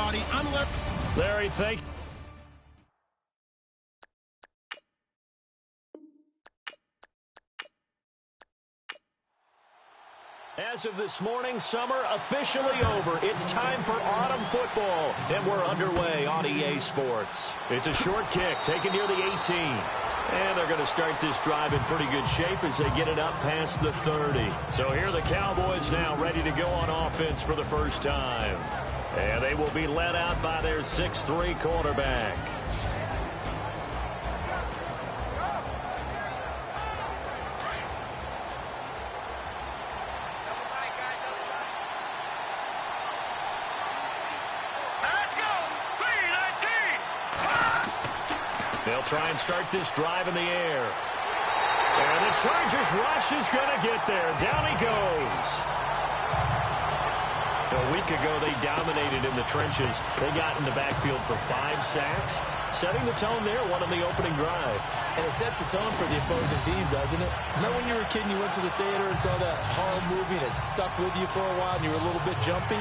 everybody. Larry, thank you. As of this morning, summer officially over. It's time for autumn football, and we're underway on EA Sports. It's a short kick taken near the 18. And they're going to start this drive in pretty good shape as they get it up past the 30. So here are the Cowboys now ready to go on offense for the first time. And they will be led out by their 6'3" quarterback. They'll try and start this drive in the air. And the Chargers rush is going to get there. Down he goes. A week ago, they dominated in the trenches. They got in the backfield for 5 sacks, setting the tone there, one on the opening drive. And it sets the tone for the opposing team, doesn't it? Remember when you were a kid and you went to the theater and saw that horror movie and it stuck with you for a while and you were a little bit jumpy?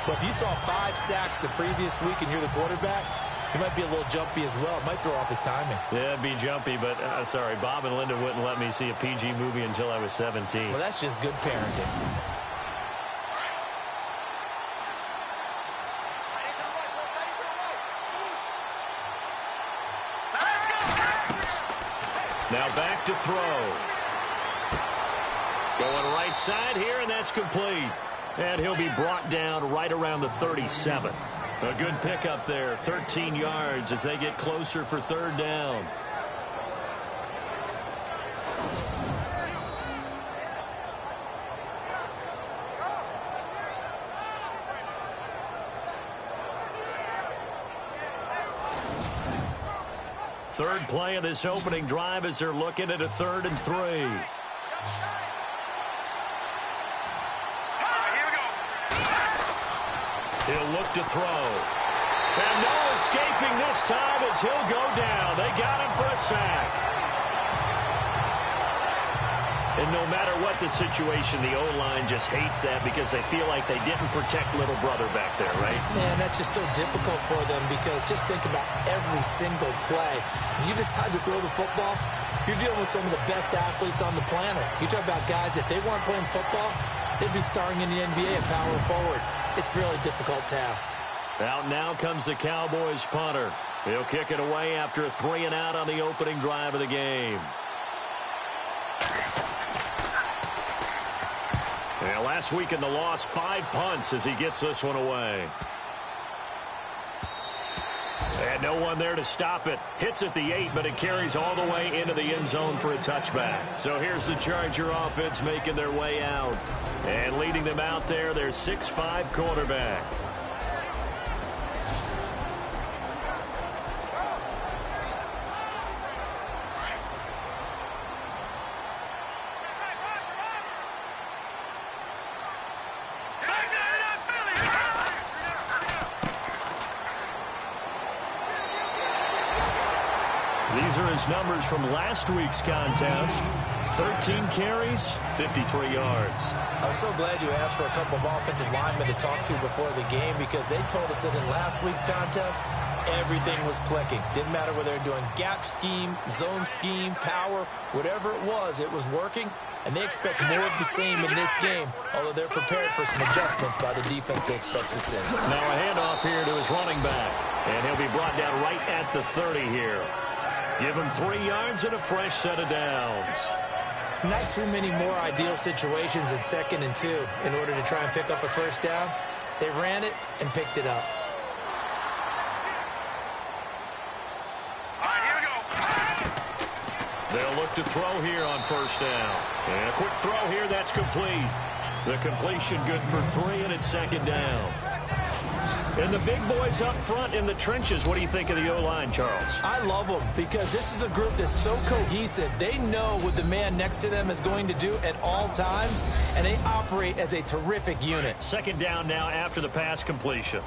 But if you saw 5 sacks the previous week and you're the quarterback, he might be a little jumpy as well. It might throw off his timing. Yeah, it'd be jumpy, but sorry, Bob and Linda wouldn't let me see a PG movie until I was 17. Well, that's just good parenting. Now back to throw. Going right side here, and that's complete. And he'll be brought down right around the 37. A good pickup there, 13 yards as they get closer for third down. Third play of this opening drive as they're looking at a 3rd and 3. He'll look to throw. And no escaping this time as he'll go down. They got him for a sack. And no matter what the situation, the O-line just hates that because they feel like they didn't protect little brother back there, right? Man, that's just so difficult for them because just think about every single play. When you decide to throw the football, you're dealing with some of the best athletes on the planet. You talk about guys, if they weren't playing football, they'd be starring in the NBA and power forward. It's a really difficult task. Out now comes the Cowboys punter. He'll kick it away after a 3-and-out on the opening drive of the game. Yeah, last week in the loss, 5 punts as he gets this one away. And no one there to stop it. Hits at the 8, but it carries all the way into the end zone for a touchback. So here's the Charger offense making their way out. And leading them out there, their 6'5" quarterback. These are his numbers from last week's contest. 13 carries, 53 yards. I'm so glad you asked for a couple of offensive linemen to talk to before the game because they told us that in last week's contest, everything was clicking. Didn't matter whether they're doing gap scheme, zone scheme, power, whatever it was working. And they expect more of the same in this game, although they're prepared for some adjustments by the defense they expect to see. Now a handoff here to his running back. And he'll be brought down right at the 30 here. Give him 3 yards and a fresh set of downs. Not too many more ideal situations at 2nd and 2 in order to try and pick up a first down. They ran it and picked it up. All right, here we go. They'll look to throw here on first down. And a quick throw here, that's complete. The completion good for 3, and it's 2nd down. And the big boys up front in the trenches. What do you think of the O-line, Charles? I love them because this is a group that's so cohesive. They know what the man next to them is going to do at all times, and they operate as a terrific unit. 2nd down now after the pass completion.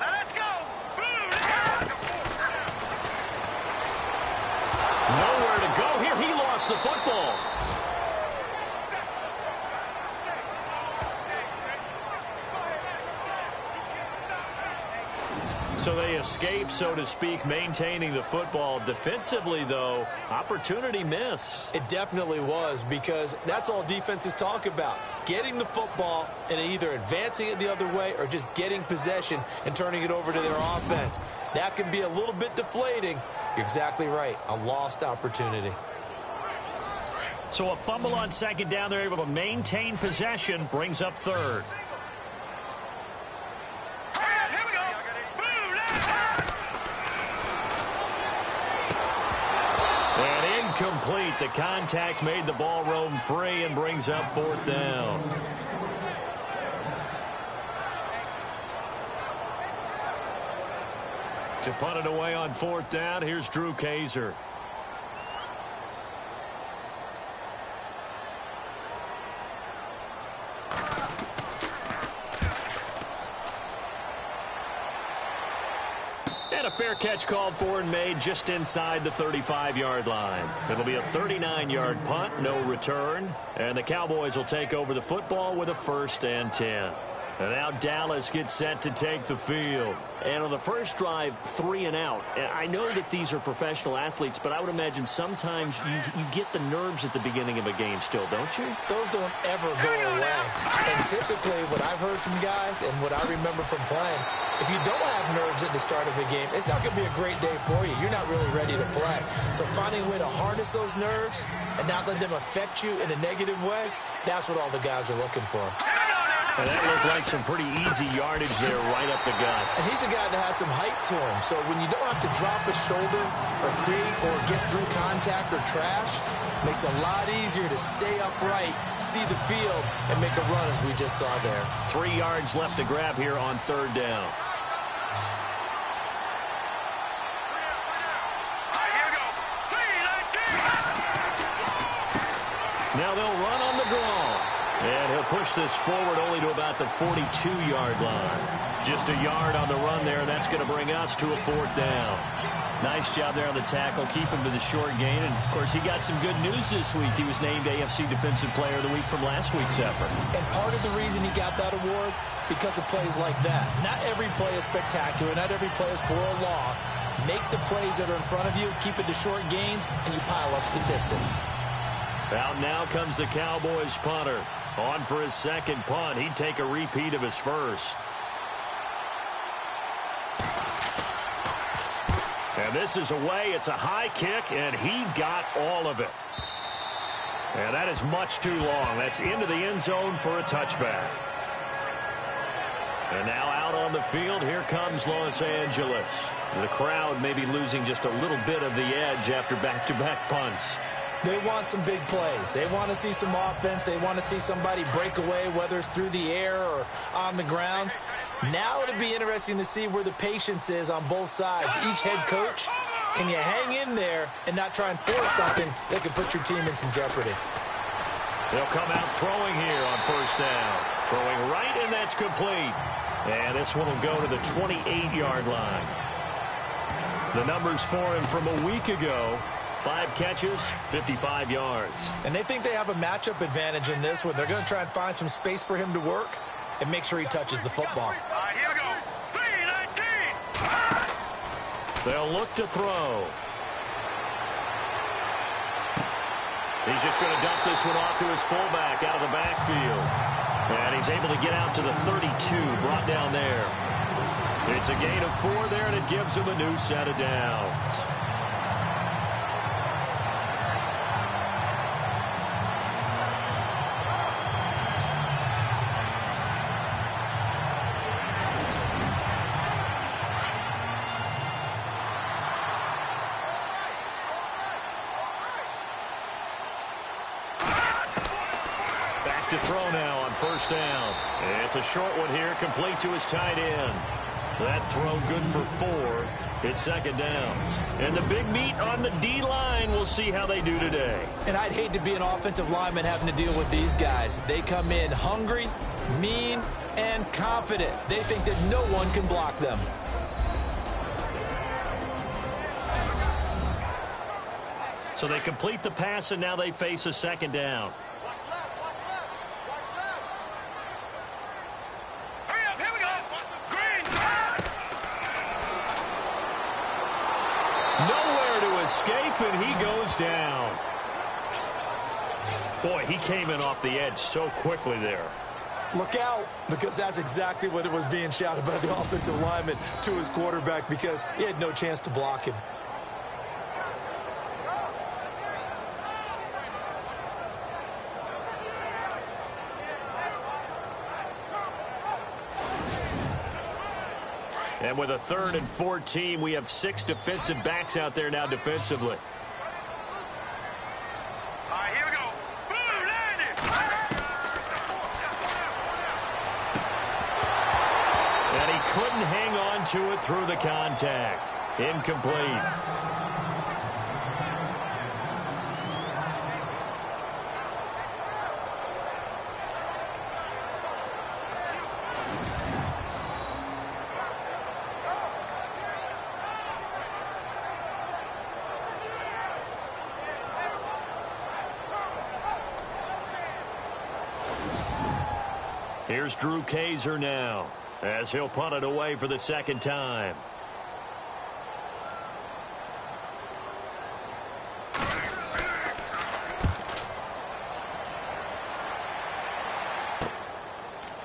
Let's go. Nowhere to go here. He lost the football. So they escape, so to speak, maintaining the football. Defensively, though, opportunity miss. It definitely was, because that's all defenses talk about. Getting the football and either advancing it the other way or just getting possession and turning it over to their offense. That can be a little bit deflating. You're exactly right. A lost opportunity. So a fumble on second down. They're able to maintain possession. Brings up third. And incomplete. The contact made the ball roam free and brings up fourth down. To punt it away on fourth down, here's Drew Kaiser. And a fair catch called for and made just inside the 35-yard line. It'll be a 39-yard punt, no return. And the Cowboys will take over the football with a 1st and 10. And now Dallas gets set to take the field. And on the first drive, 3 and out. I know that these are professional athletes, but I would imagine sometimes you get the nerves at the beginning of a game still, don't you? Those don't ever go away. And typically what I've heard from guys and what I remember from playing, if you don't have nerves at the start of a game, it's not going to be a great day for you. You're not really ready to play. So finding a way to harness those nerves and not let them affect you in a negative way, that's what all the guys are looking for. And that looked like some pretty easy yardage there right up the gut. And he's a guy that has some height to him. So when you don't have to drop a shoulder or create or get through contact or trash, it makes it a lot easier to stay upright, see the field, and make a run as we just saw there. 3 yards left to grab here on third down. Now they'll run on the draw. And he'll push this forward only to about the 42-yard line. Just a yard on the run there, and that's going to bring us to a 4th down. Nice job there on the tackle. Keep him to the short gain. And, of course, he got some good news this week. He was named AFC Defensive Player of the Week from last week's effort. And part of the reason he got that award, because of plays like that. Not every play is spectacular. Not every play is for a loss. Make the plays that are in front of you, keep it to short gains, and you pile up statistics. Out now comes the Cowboys punter. On for his second punt. He'd take a repeat of his first. And this is away. It's a high kick, and he got all of it. And that is much too long. That's into the end zone for a touchback. And now out on the field, here comes Los Angeles. The crowd may be losing just a little bit of the edge after back-to-back punts. They want some big plays. They want to see some offense. They want to see somebody break away, whether it's through the air or on the ground. Now it'll be interesting to see where the patience is on both sides. Each head coach, can you hang in there and not try and force something that could put your team in some jeopardy? They'll come out throwing here on first down. Throwing right, and that's complete. And this one will go to the 28-yard line. The numbers for him from a week ago. 5 catches, 55 yards. And they think they have a matchup advantage in this one. They're going to try and find some space for him to work and make sure he touches the football. Here we go. 3-19. They'll look to throw. He's just going to dump this one off to his fullback out of the backfield. And he's able to get out to the 32, brought down there. It's a gain of 4 there, and it gives him a new set of downs. To throw now on first down. It's a short one here, complete to his tight end. That throw good for 4. It's second down. And the big meat on the D-line. We'll see how they do today. And I'd hate to be an offensive lineman having to deal with these guys. They come in hungry, mean, and confident. They think that no one can block them. So they complete the pass, and now they face a second down. down. Boy, he came in off the edge so quickly there. Look out, because that's exactly what it was being shouted by the offensive lineman to his quarterback, because he had no chance to block him. And with a 3rd and 14, we have 6 defensive backs out there now defensively. All right, here we go. Boom, landed. And he couldn't hang on to it through the contact. Incomplete. Here's Drew Kaiser now, as he'll punt it away for the 2nd time.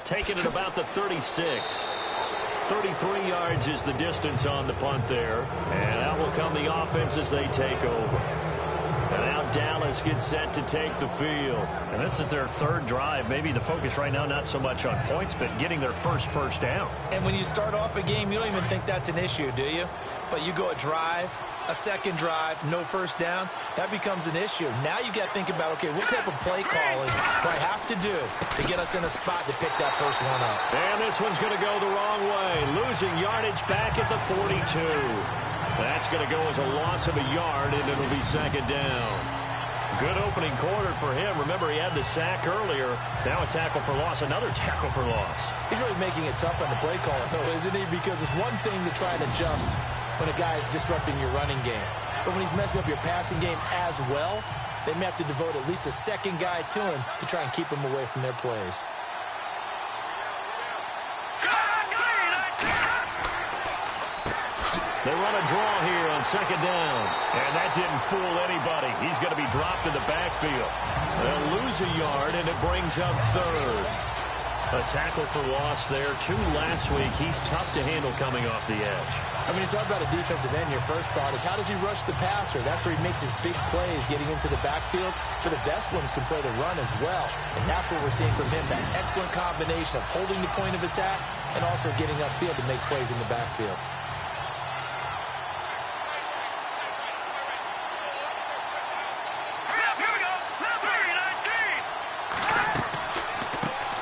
Taking it about the 36. 33 yards is the distance on the punt there. And out will come the offense as they take over. And now Dallas gets set to take the field. And this is their 3rd drive. Maybe the focus right now not so much on points, but getting their first down. And when you start off a game, you don't even think that's an issue, do you? But you go a drive, a 2nd drive, no first down, that becomes an issue. Now you got to think about, okay, what type of play calling do I have to do to get us in a spot to pick that first one up? And this one's going to go the wrong way. Losing yardage back at the 42. That's going to go as a loss of a yard, and it'll be 2nd down. Good opening quarter for him. Remember, he had the sack earlier. Now a tackle for loss, another tackle for loss. He's really making it tough on the play caller, though, isn't he? Because it's one thing to try and adjust when a guy is disrupting your running game. But when he's messing up your passing game as well, they may have to devote at least a 2nd guy to him to try and keep him away from their plays. They run a draw here on 2nd down. And that didn't fool anybody. He's going to be dropped in the backfield. They'll lose a yard, and it brings up 3rd. A tackle for loss there. 2 last week. He's tough to handle coming off the edge. I mean, you talk about a defensive end, your first thought is, how does he rush the passer? That's where he makes his big plays getting into the backfield. But the best ones can play the run as well. And that's what we're seeing from him, that excellent combination of holding the point of attack and also getting upfield to make plays in the backfield.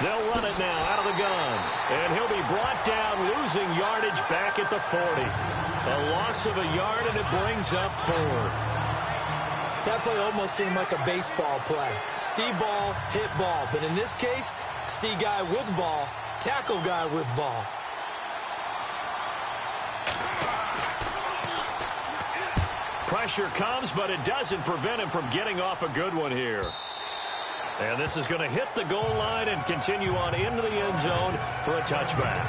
They'll run it now out of the gun. And he'll be brought down, losing yardage back at the 40. A loss of a yard, and it brings up 4th. That play almost seemed like a baseball play. See ball, hit ball. But in this case, see guy with ball, tackle guy with ball. Pressure comes, but it doesn't prevent him from getting off a good one here. And this is going to hit the goal line and continue on into the end zone for a touchback.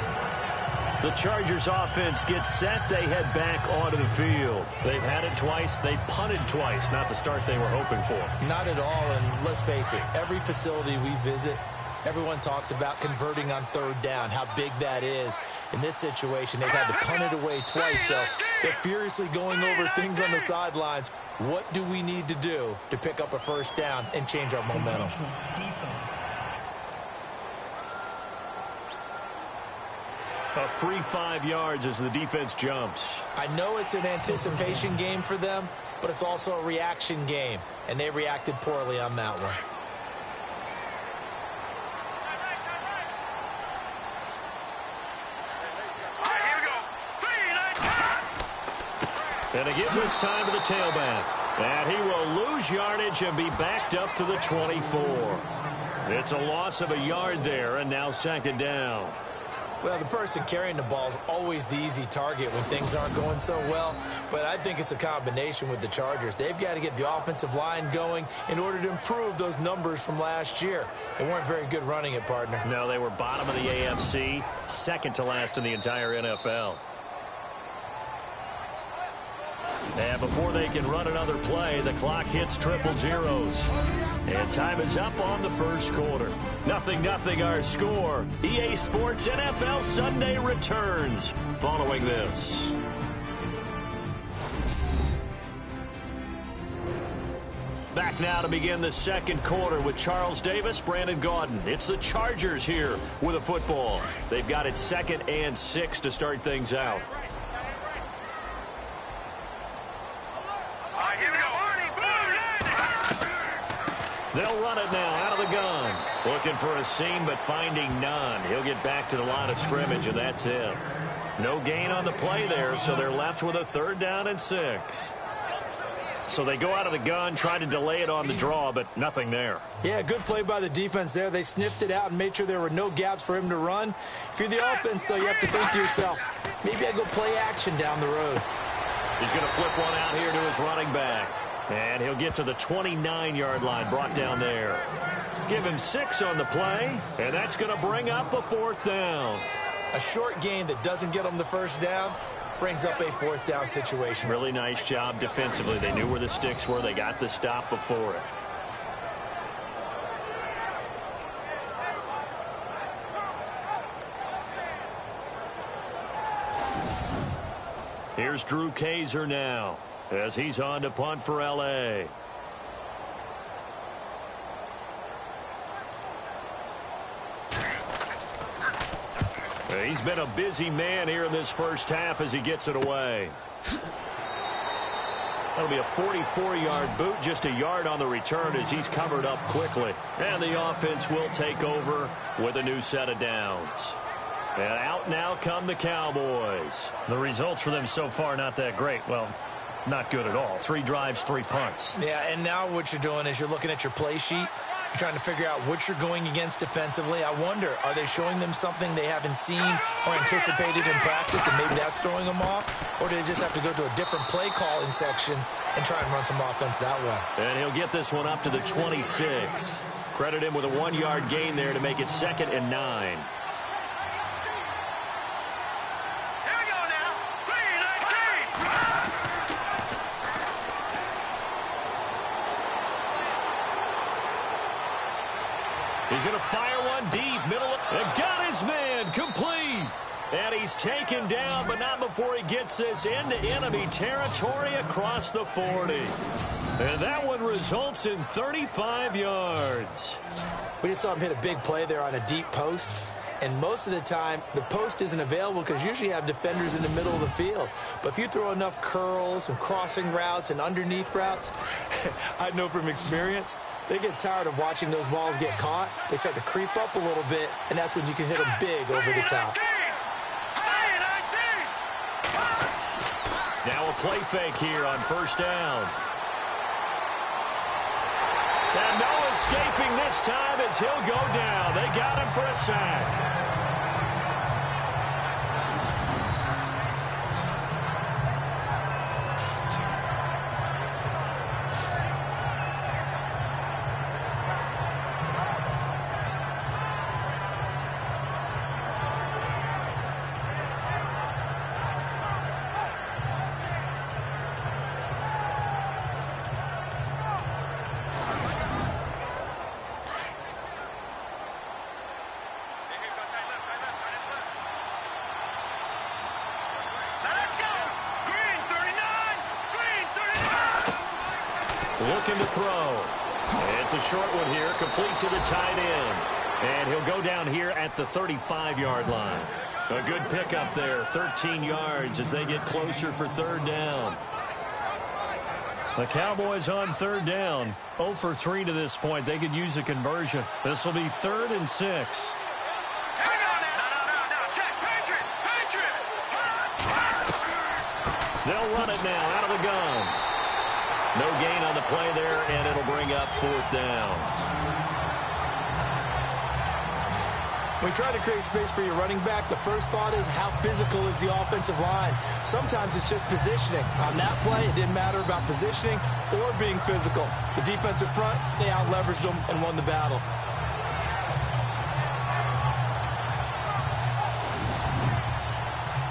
The Chargers offense gets set. They head back onto the field. They've had it twice. They've punted twice. Not the start they were hoping for. Not at all, and let's face it, every facility we visit, everyone talks about converting on 3rd down, how big that is. In this situation, they've had to punt it away twice, so they're furiously going over things on the sidelines. What do we need to do to pick up a first down and change our momentum? A free 5 yards as the defense jumps. I know it's an anticipation game for them, but it's also a reaction game, and they reacted poorly on that one. And again this time to the tailback. And he will lose yardage and be backed up to the 24. It's a loss of a yard there, and now 2nd down. Well, the person carrying the ball is always the easy target when things aren't going so well. But I think it's a combination with the Chargers. They've got to get the offensive line going in order to improve those numbers from last year. They weren't very good running it, partner. No, they were bottom of the AFC, 2nd to last in the entire NFL. And before they can run another play, the clock hits triple zeros. And time is up on the first quarter. 0-0 our score. EA Sports NFL Sunday returns following this. Back now to begin the second quarter with Charles Davis, Brandon Gaudin. It's the Chargers here with a football. They've got it 2nd and 6 to start things out. They'll run it now out of the gun. Looking for a seam, but finding none. He'll get back to the line of scrimmage, and that's it. No gain on the play there, so they're left with a 3rd down and 6. So they go out of the gun, try to delay it on the draw, but nothing there. Yeah, good play by the defense there. They sniffed it out and made sure there were no gaps for him to run. If you're the offense, though, you have to think to yourself, maybe I go play action down the road. He's going to flip one out here to his running back. And he'll get to the 29-yard line, brought down there. Give him 6 on the play, and that's going to bring up a 4th down. A short gain that doesn't get them the first down brings up a 4th down situation. Really nice job defensively. They knew where the sticks were. They got the stop before it. Here's Drew Kaiser now as he's on to punt for L.A. He's been a busy man here in this first half as he gets it away. That'll be a 44-yard boot, just a yard on the return as he's covered up quickly. And the offense will take over with a new set of downs. And out now come the Cowboys. The results for them so far not that great. Well, not good at all. 3 drives, 3 punts. Yeah, and now what you're doing is you're looking at your play sheet. You're trying to figure out what you're going against defensively. I wonder, are they showing them something they haven't seen or anticipated in practice, and maybe that's throwing them off? Or do they just have to go to a different play calling section and try and run some offense that way? And he'll get this one up to the 26. Credit him with a 1-yard gain there to make it 2nd and 9. He's going to fire one deep, middle, and got his man, complete. And he's taken down, but not before he gets this into enemy territory across the 40. And that one results in 35 yards. We just saw him hit a big play there on a deep post. And most of the time, the post isn't available because usually you have defenders in the middle of the field. But if you throw enough curls and crossing routes and underneath routes, I know from experience, they get tired of watching those balls get caught. They start to creep up a little bit, and that's when you can hit them big over the top. Now a play fake here on 1st down. And no escaping this time as he'll go down. They got him for a sack. Looking to throw. It's a short one here, complete to the tight end. And he'll go down here at the 35-yard line. A good pickup there, 13 yards as they get closer for 3rd down. The Cowboys on 3rd down, 0 for 3 to this point. They could use a conversion. This will be 3rd and 6. They'll run it now out of the gun. No gain on the play there, and it'll bring up 4th down. When you try to create space for your running back, the first thought is how physical is the offensive line. Sometimes it's just positioning. On that play, it didn't matter about positioning or being physical. The defensive front, they out-leveraged them and won the battle.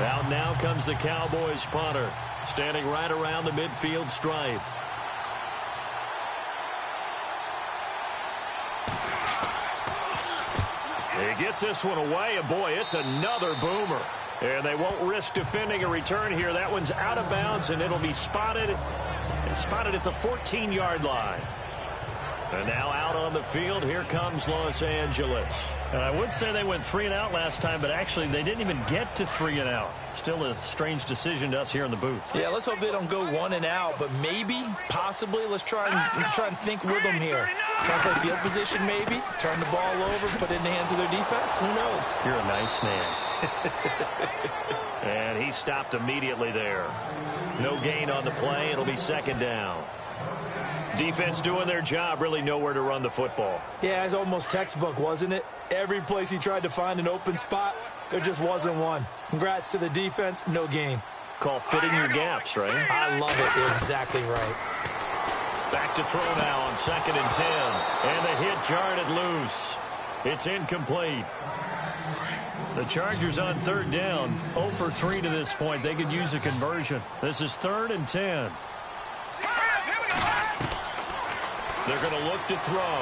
Out now comes the Cowboys punter. Standing right around the midfield stripe. He gets this one away, and boy, it's another boomer. And they won't risk defending a return here. That one's out of bounds, and it'll be spotted. It's spotted at the 14-yard line. And now out on the field, here comes Los Angeles. I would say they went 3 and out last time, but actually they didn't even get to 3 and out. Still a strange decision to us here in the booth. Yeah, let's hope they don't go 1 and out, but maybe, possibly, let's try and think with them here. Try and play field position maybe, turn the ball over, put it in the hands of their defense. Who knows? You're a nice man. And he stopped immediately there. No gain on the play. It'll be second down. Defense doing their job, really nowhere to run the football. Yeah, it's almost textbook, wasn't it? Every place he tried to find an open spot, there just wasn't one. Congrats to the defense, no gain. Call fitting your gaps, right? I love it. You're exactly right. Back to throw now on 2nd and 10. And the hit jarred it loose. It's incomplete. The Chargers on 3rd down, 0 for 3 to this point. They could use a conversion. This is 3rd and 10. They're going to look to throw.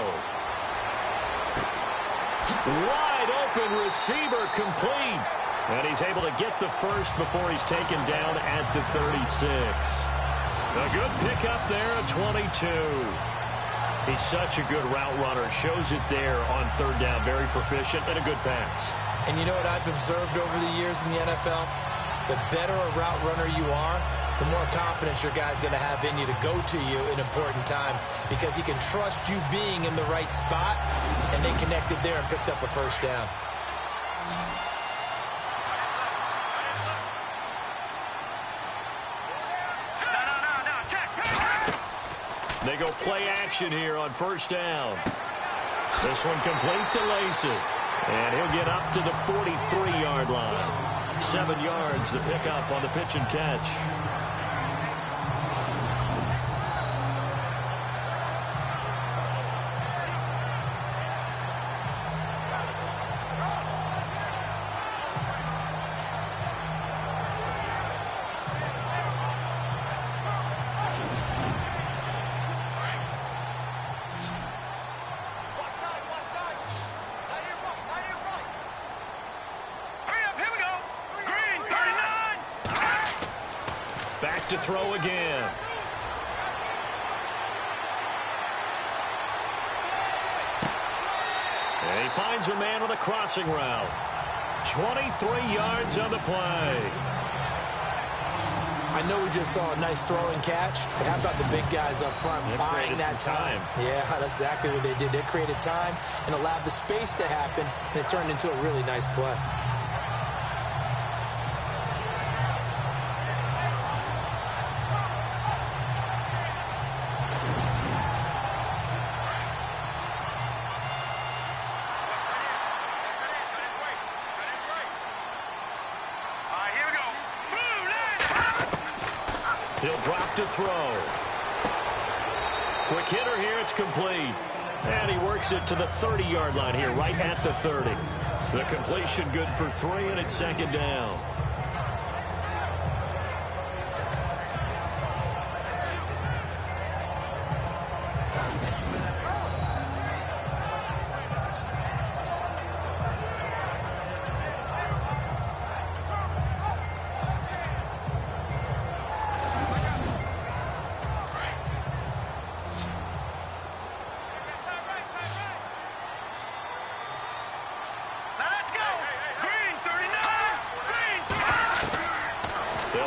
Wide open receiver complete. And he's able to get the first before he's taken down at the 36. A good pickup there at 22. He's such a good route runner. Shows it there on 3rd down. Very proficient and a good pass. And you know what I've observed over the years in the NFL? The better a route runner you are, the more confidence your guy's going to have in you to go to you in important times because he can trust you being in the right spot, and they connected there and picked up a first down. They go play action here on 1st down. This one complete to Lacey. And he'll get up to the 43-yard line. 7 yards, the pickup on the pitch and catch. To throw again. And he finds a man with a crossing route. 23 yards on the play. I know we just saw a nice throw and catch, but how about the big guys up front buying that time? Yeah, that's exactly what they did. They created time and allowed the space to happen, and it turned into a really nice play. He'll drop to throw. Quick hitter here, it's complete. And he works it to the 30-yard line here, right at the 30. The completion good for 3, and it's 2nd down.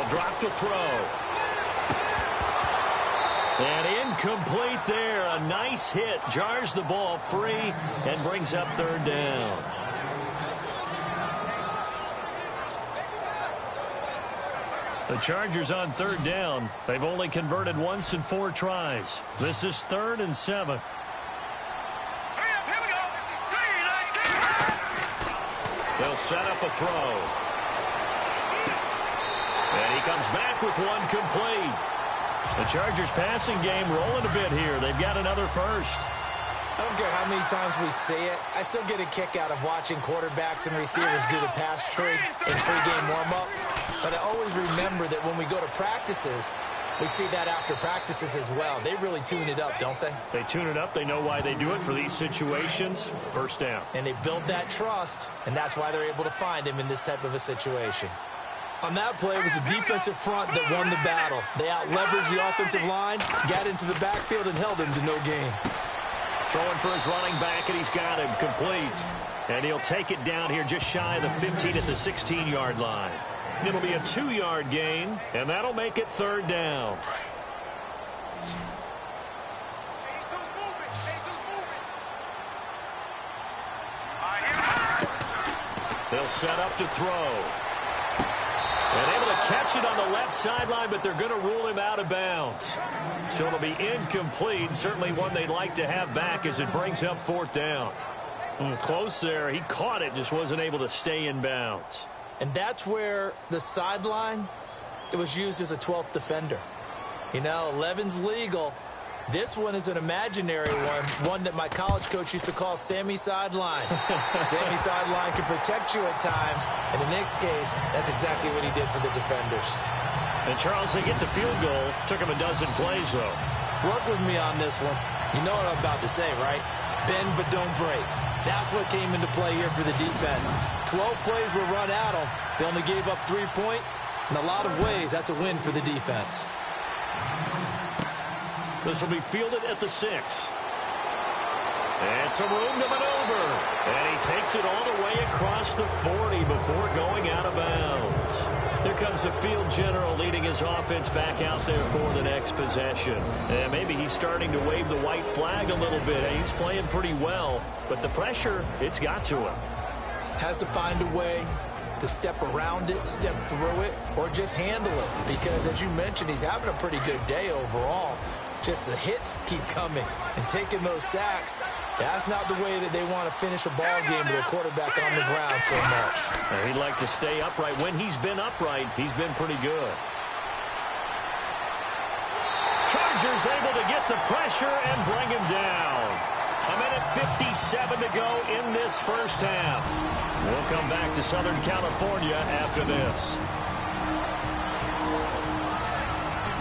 Drop to throw. And incomplete there. A nice hit. Jars the ball free and brings up 3rd down. The Chargers on 3rd down. They've only converted once in 4 tries. This is 3rd and 7. They'll set up a throw. And he comes back with one complete. The Chargers passing game rolling a bit here. They've got another first. I don't care how many times we say it. I still get a kick out of watching quarterbacks and receivers do the pass trade in pregame warm-up. But I always remember that when we go to practices, we see that after practices as well. They really tune it up, don't they? They tune it up. They know why they do it for these situations. First down. And they build that trust, and that's why they're able to find him in this type of a situation. On that play, it was the defensive front that won the battle. They out-leveraged the offensive line, got into the backfield, and held him to no gain. Throwing for his running back, and he's got him complete. And he'll take it down here just shy of the 15 at the 16-yard line. It'll be a 2-yard gain, and that'll make it third down. They'll set up to throw. And able to catch it on the left sideline, but they're going to rule him out of bounds. So it'll be incomplete. Certainly one they'd like to have back as it brings up fourth down. Close there. He caught it, just wasn't able to stay in bounds. And that's where the sideline, it was used as a 12th defender. You know, 11's legal. This one is an imaginary one that my college coach used to call Sammy Sideline. Sammy Sideline can protect you at times, and in this case, that's exactly what he did for the defenders. And Charles, they get the field goal. Took him a dozen plays, though. Work with me on this one. You know what I'm about to say, right? Bend but don't break. That's what came into play here for the defense. 12 plays were run at them. They only gave up 3 points. In a lot of ways, that's a win for the defense. This will be fielded at the 6. And some room to maneuver. And he takes it all the way across the 40 before going out of bounds. Here comes the field general leading his offense back out there for the next possession. And maybe he's starting to wave the white flag a little bit. He's playing pretty well, but the pressure, it's got to him. Has to find a way to step around it, step through it, or just handle it. Because, as you mentioned, he's having a pretty good day overall. Just the hits keep coming and taking those sacks. That's not the way that they want to finish a ball game with a quarterback on the ground so much. And he'd like to stay upright. When he's been upright, he's been pretty good. Chargers able to get the pressure and bring him down. A minute 57 to go in this first half. We'll come back to Southern California after this.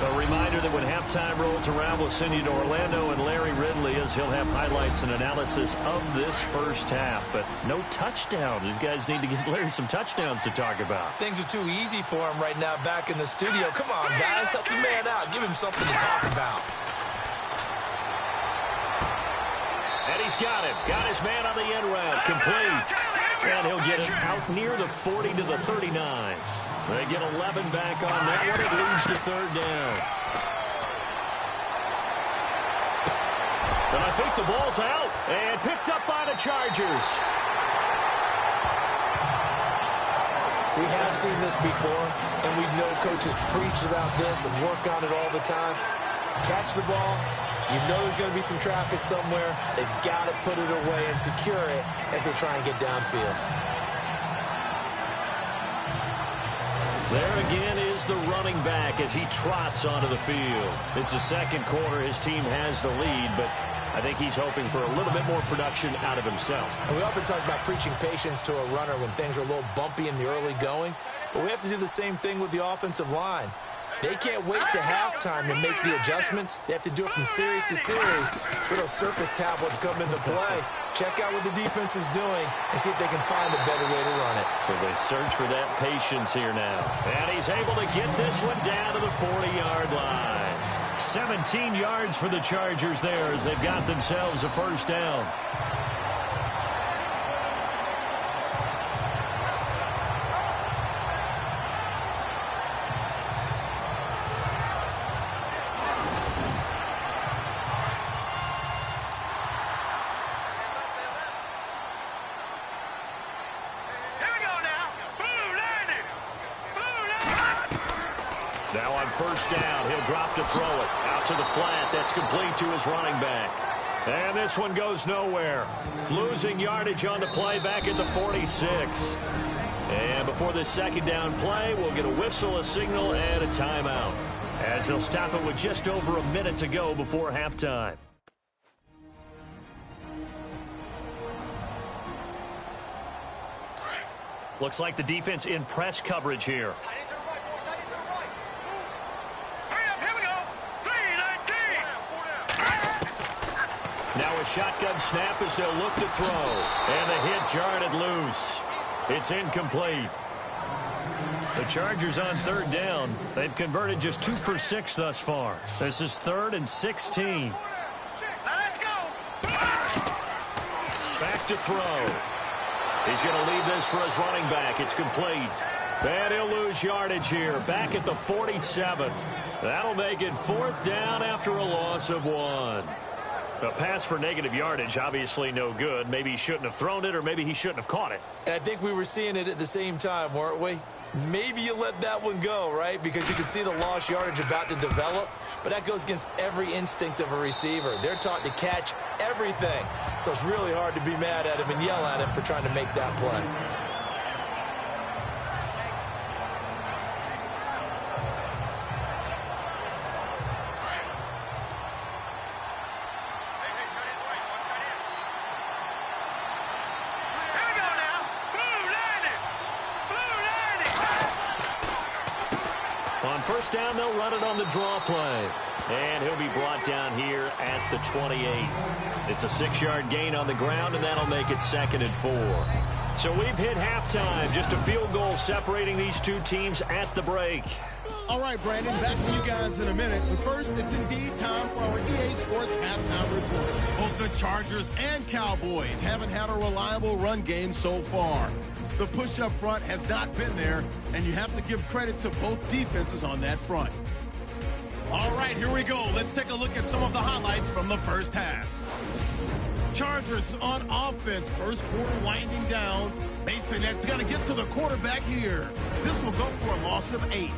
A reminder that when halftime rolls around, we'll send you to Orlando and Larry Ridley as he'll have highlights and analysis of this first half. But no touchdowns. These guys need to give Larry some touchdowns to talk about. Things are too easy for him right now back in the studio. Come on, guys. Help the man out. Give him something to talk about. And he's got him. Got his man on the end round. Complete. And he'll get it out near the 40 to the 39. They get 11 back on that one. It leads to third down. And I think the ball's out. And picked up by the Chargers. We have seen this before, and we know coaches preach about this and work on it all the time. Catch the ball. You know there's going to be some traffic somewhere. They've got to put it away and secure it as they try and get downfield. There again is the running back as he trots onto the field. It's the second quarter. His team has the lead, but I think he's hoping for a little bit more production out of himself. And we often talk about preaching patience to a runner when things are a little bumpy in the early going, but we have to do the same thing with the offensive line. They can't wait to halftime to make the adjustments. They have to do it from series to series so those surface tablets come into play. Check out what the defense is doing and see if they can find a better way to run it. So they search for that patience here now. And he's able to get this one down to the 40-yard line. 17 yards for the Chargers there as they've got themselves a first down. Now on first down, he'll drop to throw it. Out to the flat. That's complete to his running back. And this one goes nowhere. Losing yardage on the play back at the 46. And before this second down play, we'll get a whistle, a signal, and a timeout. As they'll stop it with just over a minute to go before halftime. Looks like the defense in press coverage here. Now a shotgun snap as they'll look to throw. And the hit jarred it loose. It's incomplete. The Chargers on third down. They've converted just 2 for 6 thus far. This is 3rd and 16. Now let's go. Back to throw. He's going to leave this for his running back. It's complete. And he'll lose yardage here. Back at the 47. That'll make it 4th down after a loss of 1. A pass for negative yardage, obviously no good. Maybe he shouldn't have thrown it, or maybe he shouldn't have caught it. And I think we were seeing it at the same time, weren't we? Maybe you let that one go, right? Because you can see the lost yardage about to develop. But that goes against every instinct of a receiver. They're taught to catch everything. So it's really hard to be mad at him and yell at him for trying to make that play. On first down, they'll run it on the draw play. And he'll be brought down here at the 28. It's a 6-yard gain on the ground, and that'll make it 2nd and 4. So we've hit halftime. Just a field goal separating these two teams at the break. All right, Brandon, back to you guys in a minute. But first, it's indeed time for our EA Sports halftime report. Both the Chargers and Cowboys haven't had a reliable run game so far. The push up front has not been there, and you have to give credit to both defenses on that front. All right, here we go. Let's take a look at some of the highlights from the first half. Chargers on offense. First quarter winding down. Masonette's going to get to the quarterback here. This will go for a loss of 8.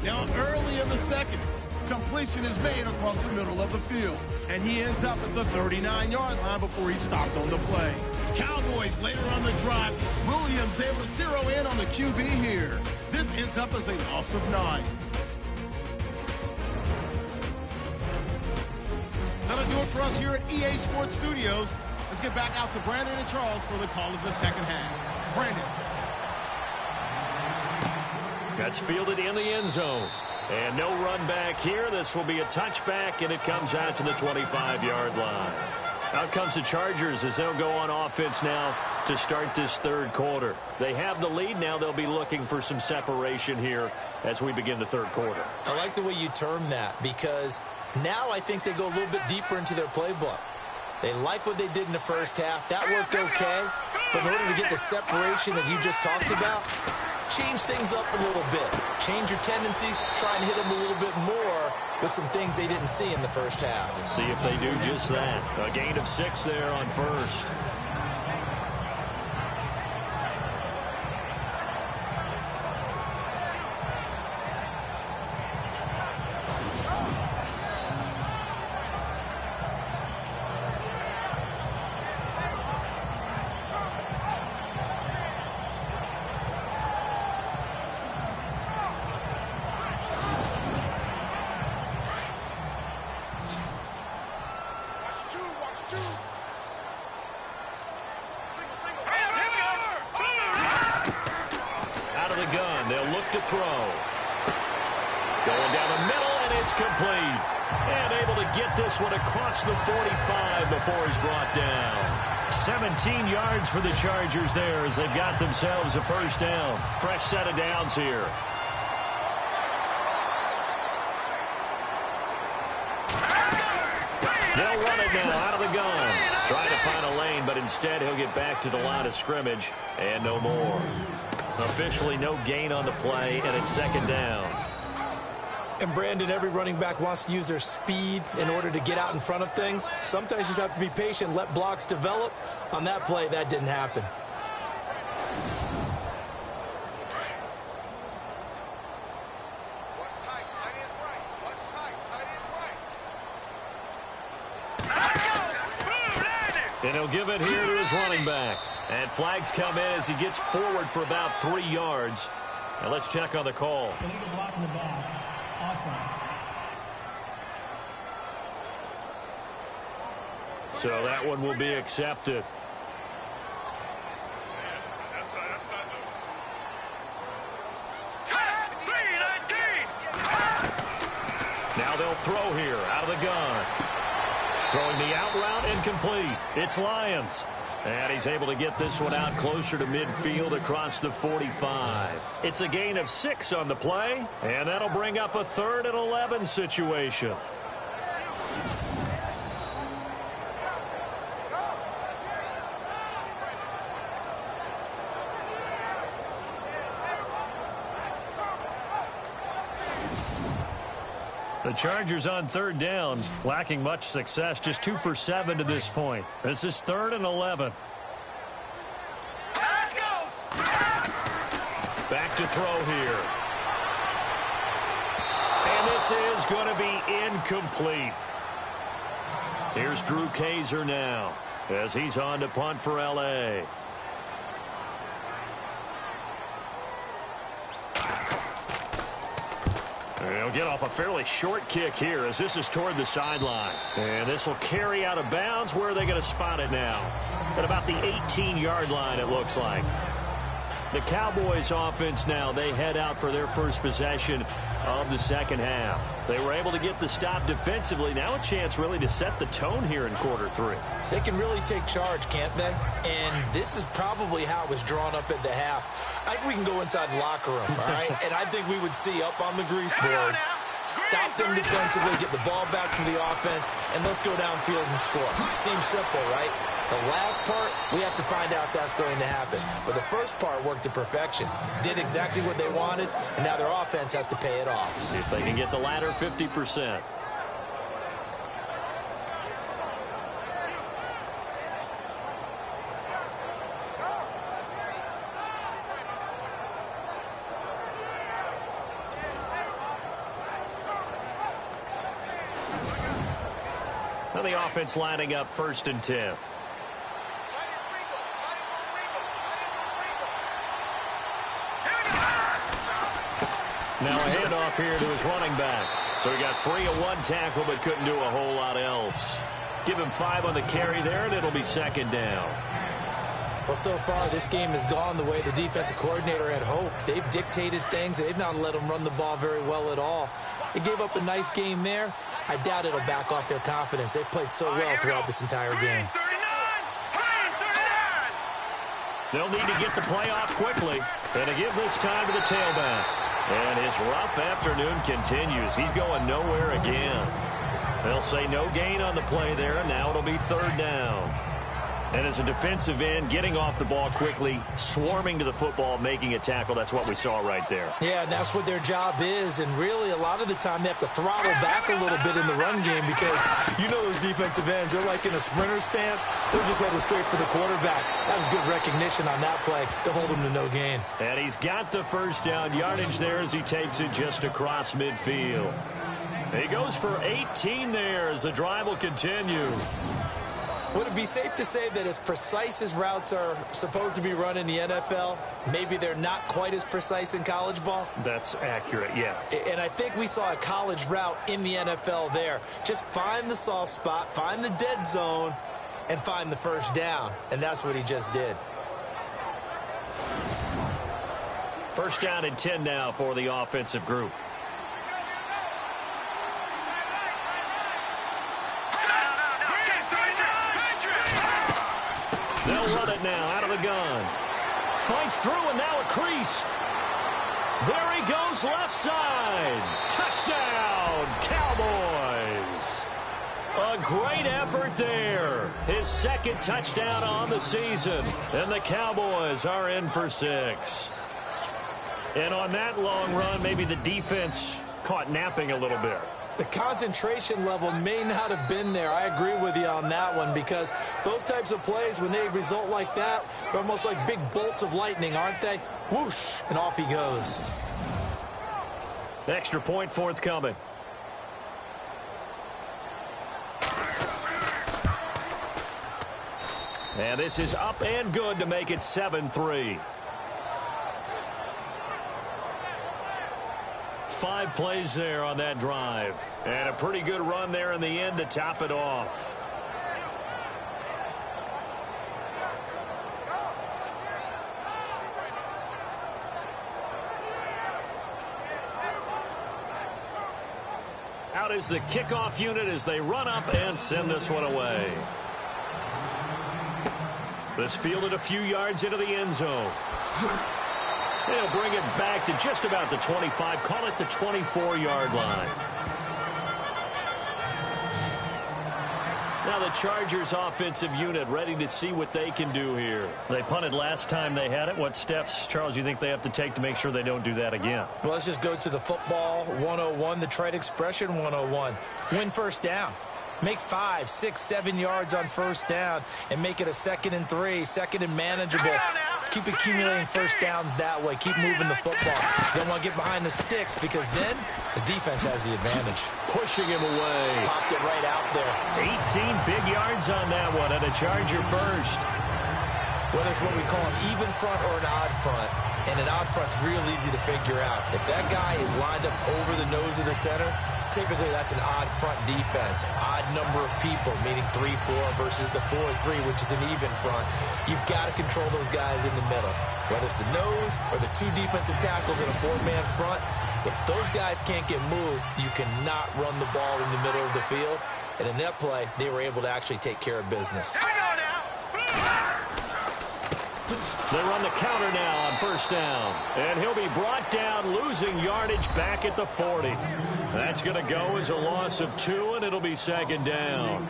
Now early in the second, completion is made across the middle of the field, and he ends up at the 39-yard line before he stopped on the play. Cowboys later on the drive. Williams able to zero in on the QB here. This ends up as a loss of 9. That'll do it for us here at EA Sports Studios. Let's get back out to Brandon and Charles for the call of the second half. Brandon. That's fielded in the end zone. And no run back here. This will be a touchback, and it comes out to the 25-yard line. Out comes the Chargers as they'll go on offense now to start this third quarter. They have the lead. Now they'll be looking for some separation here as we begin the third quarter. I like the way you term that, because now I think they go a little bit deeper into their playbook. They like what they did in the first half. That worked okay. But in order to get the separation that you just talked about, change things up a little bit. Change your tendencies. Try and hit them a little bit more with some things they didn't see in the first half. See if they do just that. A gain of 6 there on first. To throw. Going down the middle, and it's complete. And able to get this one across the 45 before he's brought down. 17 yards for the Chargers there as they've got themselves a first down. Fresh set of downs here. They'll run it now out of the gun. Trying to find a lane, but instead he'll get back to the line of scrimmage and no more. Officially no gain on the play, and it's second down. And Brandon, every running back wants to use their speed in order to get out in front of things. Sometimes you just have to be patient, let blocks develop. On that play, that didn't happen. And he'll give it here to his running back. And flags come in as he gets forward for about 3 yards. And let's check on the call. Illegal block in the back. Offense. So that one will be accepted. Now they'll throw here out of the gun. Throwing the out route incomplete. It's Lions. And he's able to get this one out closer to midfield across the 45. It's a gain of 6 on the play, and that'll bring up a 3rd and 11 situation. The Chargers on 3rd down, lacking much success, just 2 for 7 to this point. This is 3rd and 11. Let's go! Back to throw here. And this is going to be incomplete. Here's Drew Kaiser now as he's on to punt for L.A. He'll get off a fairly short kick here as this is toward the sideline. And this will carry out of bounds. Where are they going to spot it now? At about the 18-yard line, it looks like. The Cowboys offense now, they head out for their first possession of the second half. They were able to get the stop defensively. Now a chance really to set the tone here in quarter 3. They can really take charge, can't they? And this is probably how it was drawn up at the half. I think we can go inside the locker room, all right? And I think we would see up on the grease boards, stop them defensively, get the ball back from the offense, and let's go downfield and score. Seems simple, right? The last part, we have to find out that's going to happen. But the first part worked to perfection. Did exactly what they wanted, and now their offense has to pay it off. See if they can get the latter 50%. Now the offense lining up 1st and 10. Now a handoff here to his running back. So he got free of 1 tackle but couldn't do a whole lot else. Give him 5 on the carry there, and it'll be 2nd down. Well, so far, this game has gone the way the defensive coordinator had hoped. They've dictated things, and they've not let them run the ball very well at all. They gave up a nice game there. I doubt it'll back off their confidence. They've played so well throughout this entire game. They'll need to get the play off quickly. And to give this time to the tailback. And his rough afternoon continues. He's going nowhere again. They'll say no gain on the play there. Now it'll be 3rd down. And as a defensive end, getting off the ball quickly, swarming to the football, making a tackle, that's what we saw right there. Yeah, and that's what their job is. And really, a lot of the time, they have to throttle back a little bit in the run game because you know those defensive ends, they're like in a sprinter stance. They're just headed straight for the quarterback. That was good recognition on that play to hold him to no gain. And he's got the 1st down yardage there as he takes it just across midfield. He goes for 18 there as the drive will continue. Would it be safe to say that as precise as routes are supposed to be run in the NFL, maybe they're not quite as precise in college ball? That's accurate, yeah. And I think we saw a college route in the NFL there. Just find the soft spot, find the dead zone, and find the 1st down. And that's what he just did. 1st down and 10 now for the offensive group. They'll run it now out of the gun. Fights through and now a crease. There he goes left side. Touchdown, Cowboys. A great effort there. His 2nd touchdown on the season. And the Cowboys are in for 6. And on that long run, maybe the defense caught napping a little bit. The concentration level may not have been there. I agree with you on that one because those types of plays, when they result like that, they're almost like big bolts of lightning, aren't they? Whoosh, and off he goes. Extra point forthcoming. And this is up and good to make it 7-3. 5 plays there on that drive. And a pretty good run there in the end to top it off. Out is the kickoff unit as they run up and send this one away. This fielded a few yards into the end zone. They'll bring it back to just about the 25. Call it the 24-yard line. Now the Chargers offensive unit ready to see what they can do here. They punted last time they had it. What steps, Charles, you think they have to take to make sure they don't do that again? Well, let's just go to the football 101, the trade expression 101. Win first down. Make 5, 6, 7 yards on first down and make it a 2nd and 3, 2nd and manageable. Keep accumulating first downs that way. Keep moving the football. You don't want to get behind the sticks because then the defense has the advantage. Pushing him away. Popped it right out there. 18 big yards on that one and a Charger first. Whether it's what we call an even front or an odd front, and an odd front's real easy to figure out. If that guy is lined up over the nose of the center, typically that's an odd front defense. Odd number of people, meaning 3-4 versus the 4-3, which is an even front. You've got to control those guys in the middle. Whether it's the nose or the 2 defensive tackles in a 4-man front, if those guys can't get moved, you cannot run the ball in the middle of the field. And in that play, they were able to actually take care of business. They run the counter now on first down. And he'll be brought down, losing yardage back at the 40. That's going to go as a loss of 2, and it'll be 2nd down.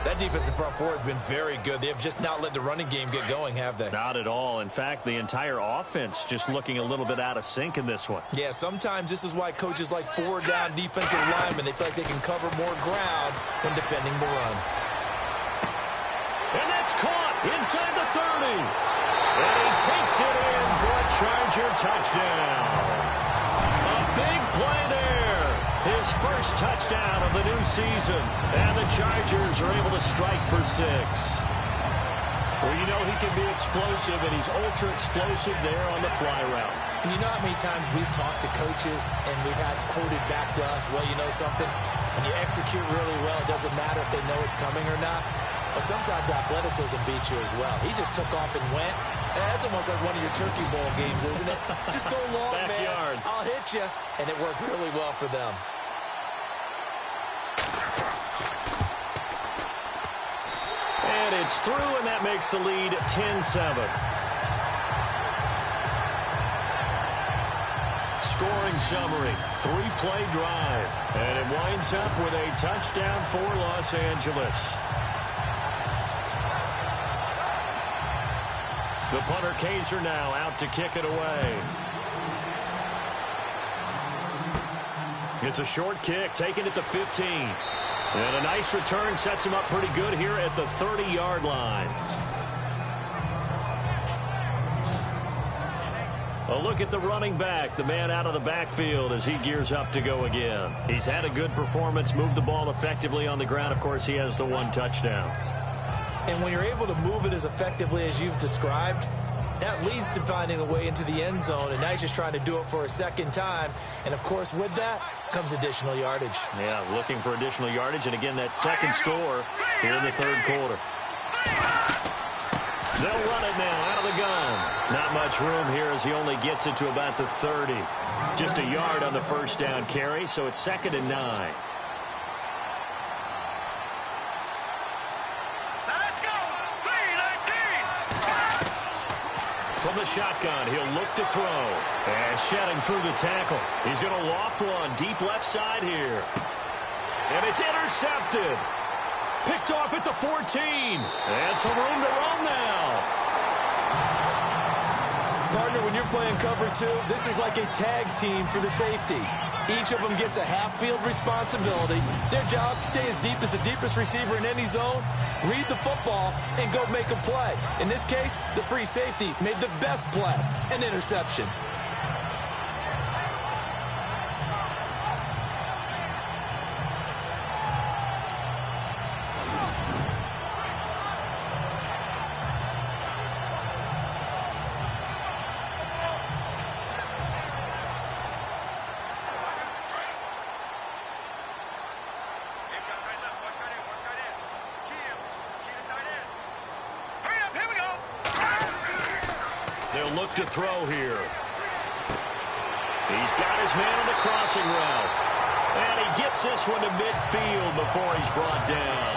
That defensive front 4 has been very good. They have just not let the running game get going, have they? Not at all. In fact, the entire offense just looking a little bit out of sync in this one. Yeah, sometimes this is why coaches like 4-down defensive linemen. They feel like they can cover more ground when defending the run. And that's caught inside the 30. And he takes it in for a Charger touchdown. A big play there. His first touchdown of the new season. And the Chargers are able to strike for 6. Well, you know he can be explosive, and he's ultra-explosive there on the fly route. And you know how many times we've talked to coaches and we've had quoted back to us, well, you know something? When you execute really well, it doesn't matter if they know it's coming or not. But sometimes athleticism beats you as well. He just took off and went. That's almost like one of your Turkey Bowl games, isn't it? Just go long, Backyard. man. I'll hit you. And it worked really well for them. And it's through, and that makes the lead 10-7. Scoring summary, 3-play drive. And it winds up with a touchdown for Los Angeles. The punter Kaiser now out to kick it away. It's a short kick, taken at the 15. And a nice return sets him up pretty good here at the 30-yard line. A look at the running back, the man out of the backfield as he gears up to go again. He's had a good performance, moved the ball effectively on the ground. Of course, he has the 1 touchdown. And when you're able to move it as effectively as you've described, that leads to finding a way into the end zone. And now he's just trying to do it for a 2nd time. And, of course, with that comes additional yardage. Yeah, looking for additional yardage. And, again, that 2nd score here in the 3rd quarter. They'll run it now out of the gun. Not much room here as he only gets it to about the 30. Just a yard on the first down carry, so it's 2nd and 9. From the shotgun, he'll look to throw. And shedding through the tackle. He's going to loft one deep left side here. And it's intercepted. Picked off at the 14. And some room to run now. Partner, when you're playing cover 2, this is like a tag team for the safeties. Each of them gets a half-field responsibility. Their job, stay as deep as the deepest receiver in any zone, read the football, and go make a play. In this case, the free safety made the best play, an interception. They'll look to throw here. He's got his man on the crossing route. And he gets this one to midfield before he's brought down.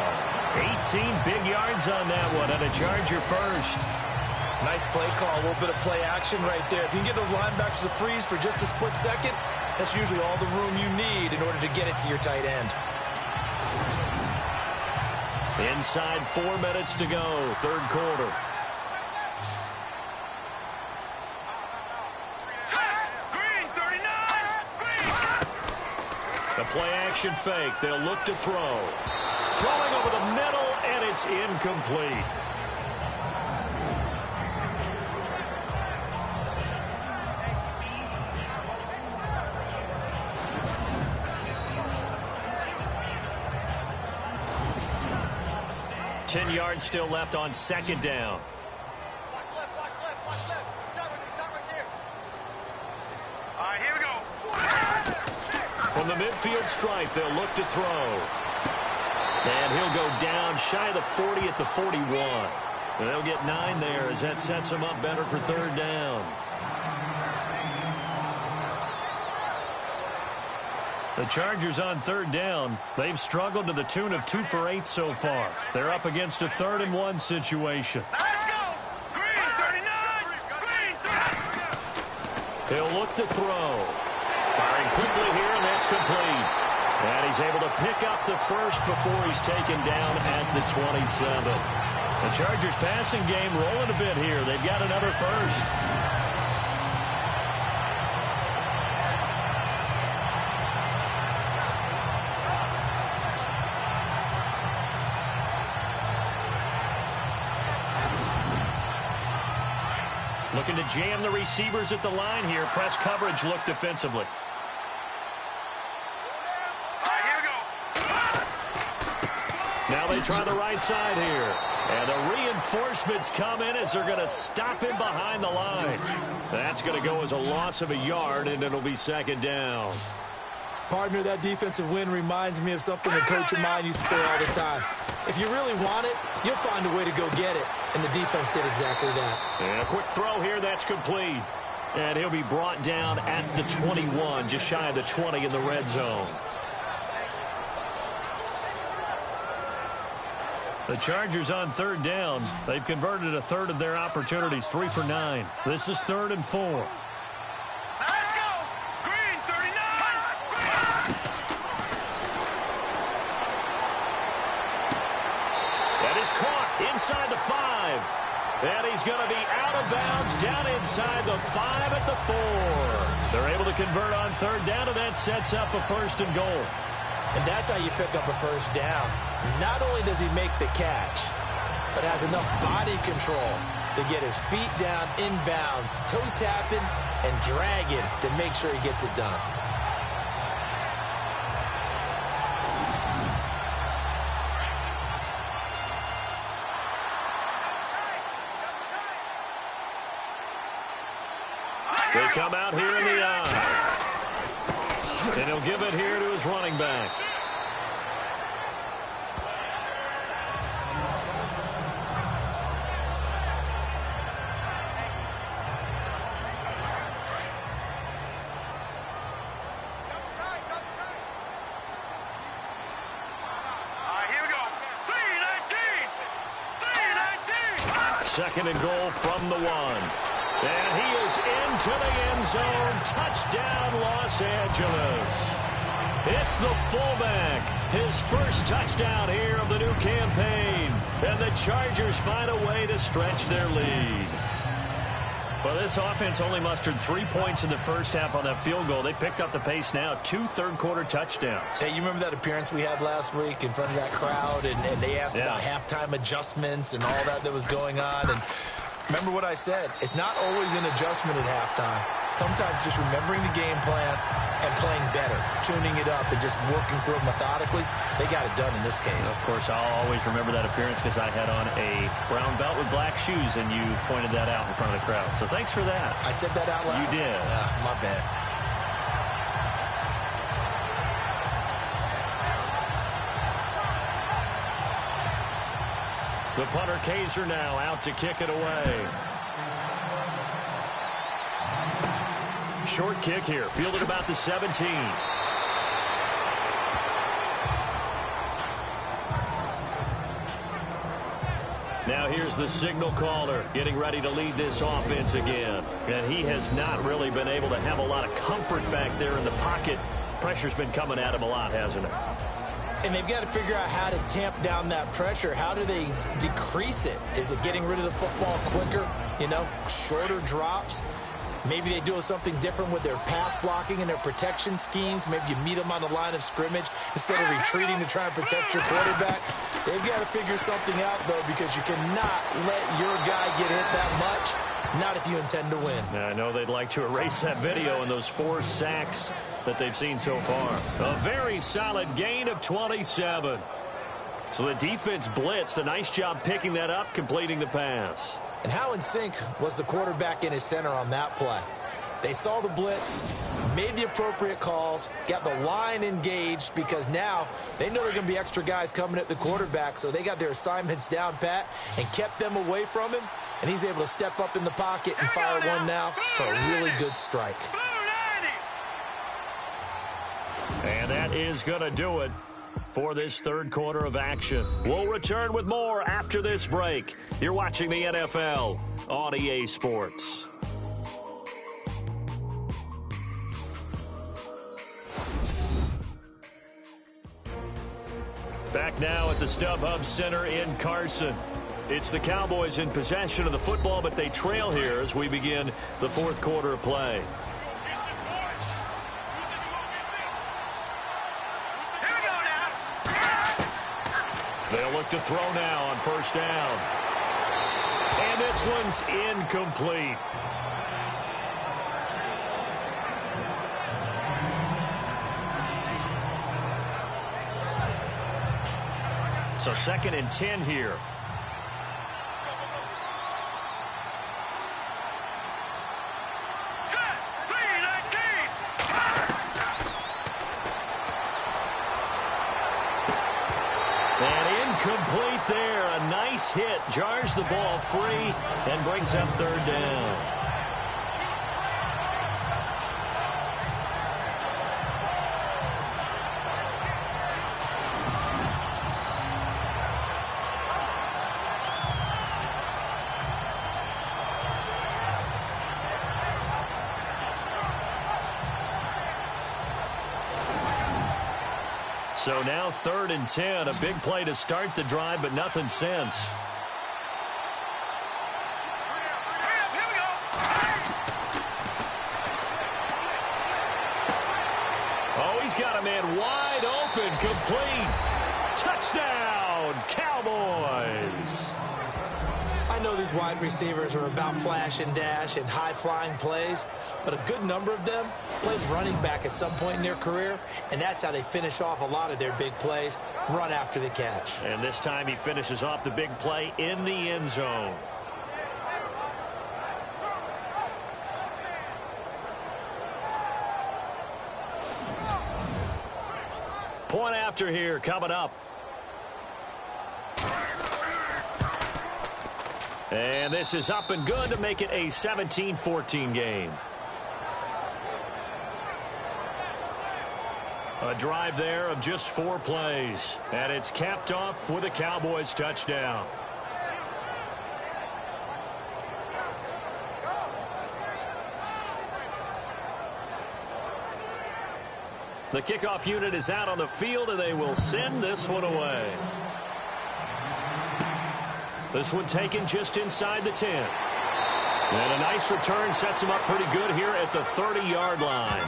18 big yards on that one, and a Charger first. Nice play call, a little bit of play action right there. If you can get those linebackers to freeze for just a split second, that's usually all the room you need in order to get it to your tight end. Inside 4 minutes to go, third quarter. Green, 39! Green! The play action fake. They'll look to throw. Throwing over the middle, and it's incomplete. Ten yards still left on second down. Watch left, watch left, watch left. Stop right there. All right, here we go. From the midfield stripe, they'll look to throw. And he'll go down shy of the 40 at the 41. And they'll get 9 there as that sets him up better for third down. The Chargers on third down. They've struggled to the tune of 2 for 8 so far. They're up against a 3rd and 1 situation. Let's go. Green, 39! Green, 39! He'll look to throw. Firing quickly here, and that's complete. And he's able to pick up the first before he's taken down at the 27. The Chargers passing game rolling a bit here. They've got another first. Looking to jam the receivers at the line here. Press coverage look defensively. Now they try the right side here. And the reinforcements come in as they're going to stop him behind the line. That's going to go as a loss of a yard, and it'll be second down. Partner, that defensive win reminds me of something a coach of mine used to say all the time. If you really want it, you'll find a way to go get it. And the defense did exactly that. And a quick throw here, that's complete. And he'll be brought down at the 21, just shy of the 20 in the red zone. The Chargers on third down. They've converted a third of their opportunities, 3 for 9. This is 3rd and 4. Let's go. Green, 39! That is caught inside the 5. And he's going to be out of bounds down inside the 5 at the 4. They're able to convert on third down, and that sets up a 1st and goal. And that's how you pick up a first down. Not only does he make the catch, but has enough body control to get his feet down inbounds, toe tapping and dragging to make sure he gets it done. They come out here in the eye. And he'll give it here to his running back. Second and goal from the 1. And he is into the end zone. Touchdown, Los Angeles. It's the fullback. His first touchdown here of the new campaign. And the Chargers find a way to stretch their lead. Well, this offense only mustered 3 points in the first half on that field goal. They picked up the pace now. 2 third-quarter touchdowns. Hey, you remember that appearance we had last week in front of that crowd? And they asked about halftime adjustments and all that was going on. And remember what I said. It's not always an adjustment at halftime. Sometimes just remembering the game plan and playing better, tuning it up and just working through it methodically. They got it done in this case. Of course, I'll always remember that appearance because I had on a brown belt with black shoes, and you pointed that out in front of the crowd. So thanks for that. I said that out loud? You did. Yeah, my bad. The punter Kaiser now out to kick it away. Short kick here, fielded about the 17. here's the signal caller getting ready to lead this offense again. And he has not really been able to have a lot of comfort back there in the pocket. Pressure's been coming at him a lot, hasn't it? And they've got to figure out how to tamp down that pressure. How do they decrease it? Is it getting rid of the football quicker? You know, shorter drops? Maybe they do something different with their pass blocking and their protection schemes. Maybe you meet them on the line of scrimmage instead of retreating to try and protect your quarterback. They've got to figure something out, though, because you cannot let your guy get hit that much, not if you intend to win. I know they'd like to erase that video and those 4 sacks that they've seen so far. A very solid gain of 27. So the defense blitzed. A nice job picking that up, completing the pass. And how in sync was the quarterback and his center on that play? They saw the blitz, made the appropriate calls, got the line engaged because now they know there are going to be extra guys coming at the quarterback, so they got their assignments down pat and kept them away from him, and he's able to step up in the pocket and fire one now for a really good strike. And that is going to do it for this third quarter of action. We'll return with more after this break. You're watching the NFL on EA Sports. Back now at the StubHub Center in Carson. It's the Cowboys in possession of the football, but they trail here as we begin the fourth quarter of play. They'll look to throw now on first down. And this one's incomplete. So 2nd and 10 here. Complete there. A nice hit. Jars the ball free and brings up third down. So now 3rd and 10. A big play to start the drive, but nothing since. Oh, he's got a man wide open. Complete. Touchdown, Cowboys. I know these wide receivers are about flash and dash and high-flying plays, but a good number of them plays running back at some point in their career, and that's how they finish off a lot of their big plays, run after the catch. And this time he finishes off the big play in the end zone. Point after here coming up. And this is up and good to make it a 17-14 game. A drive there of just 4 plays. And it's capped off with a Cowboys touchdown. The kickoff unit is out on the field, and they will send this one away. This one taken just inside the 10. And a nice return sets him up pretty good here at the 30-yard line.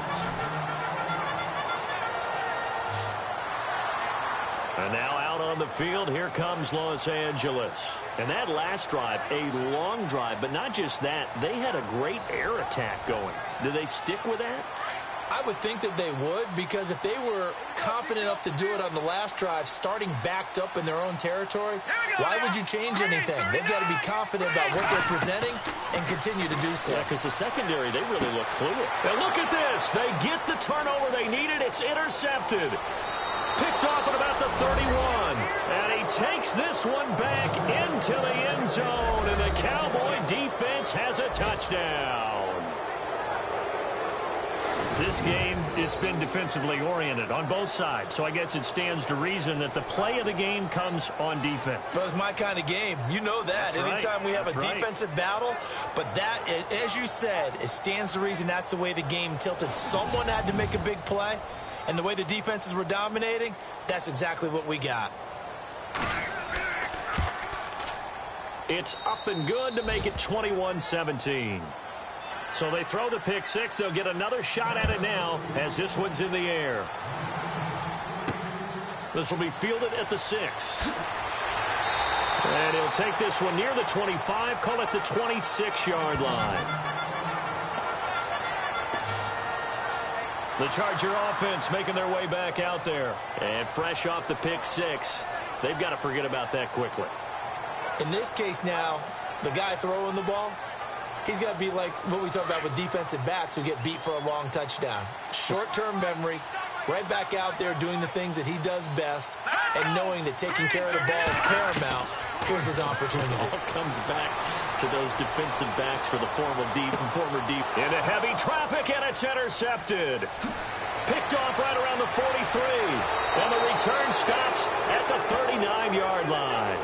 And now out on the field, here comes Los Angeles. And that last drive, a long drive, but not just that, they had a great air attack going. Do they stick with that? I would think that they would, because if they were confident enough to do it on the last drive, starting backed up in their own territory, why would you change anything? They've got to be confident about what they're presenting and continue to do so. Yeah, because the secondary, they really look fluid. And look at this. They get the turnover they needed. It's intercepted. Picked off at about the 31. And he takes this one back into the end zone. And the Cowboy defense has a touchdown. This game, it's been defensively oriented on both sides, so I guess it stands to reason that the play of the game comes on defense. Well, it's my kind of game. You know that. That's right. Anytime we have That's a right. defensive battle, but that, as you said, it stands to reason that's the way the game tilted. Someone had to make a big play, and the way the defenses were dominating, that's exactly what we got. It's up and good to make it 21-17. So they throw the pick six. They'll get another shot at it now as this one's in the air. This will be fielded at the 6. And he'll take this one near the 25, call it the 26-yard line. The Charger offense making their way back out there. And fresh off the pick six, they've got to forget about that quickly. In this case now, the guy throwing the ball, he's got to be like what we talk about with defensive backs who get beat for a long touchdown. Short-term memory, right back out there doing the things that he does best, and knowing that taking care of the ball is paramount. Here's his opportunity. All comes back to those defensive backs for the former deep. Into heavy traffic, and it's intercepted. Picked off right around the 43. And the return stops at the 39-yard line.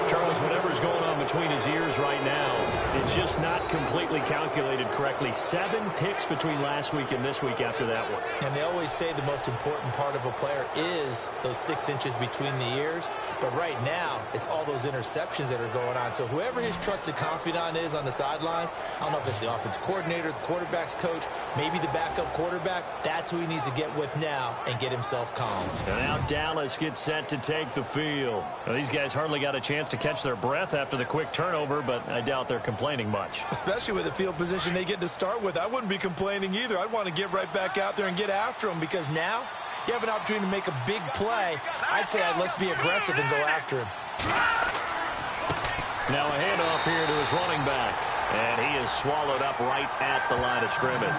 Charles, whatever's going on between his ears right now, it's just not completely calculated correctly. 7 picks between last week and this week after that one. And they always say the most important part of a player is those 6 inches between the ears. But right now, it's all those interceptions that are going on. So whoever his trusted confidant is on the sidelines, I don't know if it's the offensive coordinator, the quarterback's coach, maybe the backup quarterback, that's who he needs to get with now and get himself calm. And now Dallas gets set to take the field. Now, these guys hardly got a chance to catch their breath after the quick turnover, but I doubt they're complaining much. Especially with the field position they get to start with. I wouldn't be complaining either. I'd want to get right back out there and get after them, because now you have an opportunity to make a big play. I'd say let's be aggressive and go after him. Now a handoff here to his running back, and he is swallowed up right at the line of scrimmage.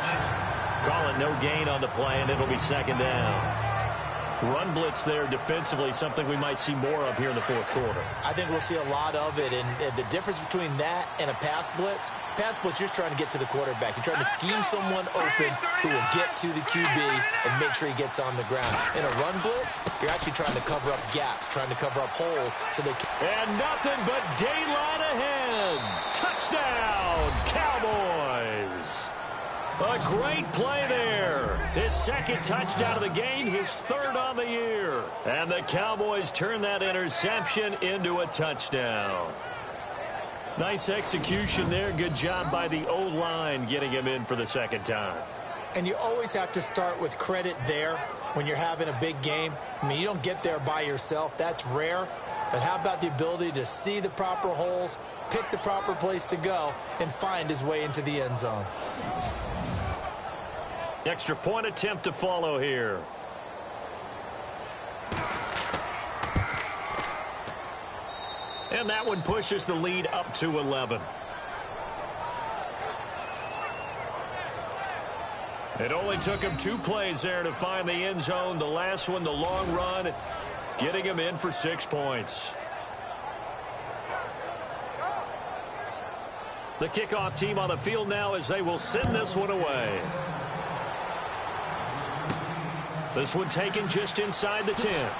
Call it no gain on the play, and it'll be second down. Run blitz there defensively, something we might see more of here in the fourth quarter. I think we'll see a lot of it, and the difference between that and a pass blitz, you're just trying to get to the quarterback. You're trying to scheme someone open who will get to the QB and make sure he gets on the ground. In a run blitz, you're actually trying to cover up gaps, trying to cover up holes so they can. And nothing but daylight ahead. Touchdown, Cowboys. A great play there. His second touchdown of the game, his third on the year. And the Cowboys turn that interception into a touchdown. Nice execution there. Good job by the O-line getting him in for the second time. And you always have to start with credit there when you're having a big game. I mean, you don't get there by yourself. That's rare. But how about the ability to see the proper holes, pick the proper place to go, and find his way into the end zone? Extra point attempt to follow here. And that one pushes the lead up to 11. It only took him 2 plays there to find the end zone. The last one, the long run, getting him in for 6 points. The kickoff team on the field now as they will send this one away. This one taken just inside the 10.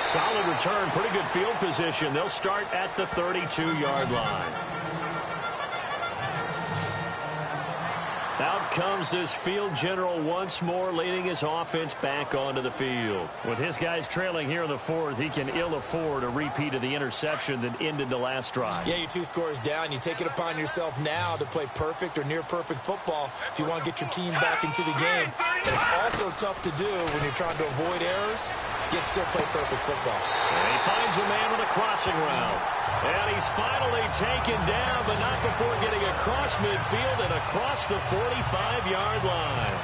Solid return, pretty good field position. They'll start at the 32-yard line. Out comes this field general once more, leading his offense back onto the field. With his guys trailing here in the fourth, he can ill afford a repeat of the interception that ended the last drive. Yeah, you're 2 scores down. You take it upon yourself now to play perfect or near-perfect football if you want to get your team back into the game. But it's also tough to do when you're trying to avoid errors, yet still play perfect football. And he finds a man with a crossing route. And he's finally taken down, but not before getting across midfield and across the 45-yard line.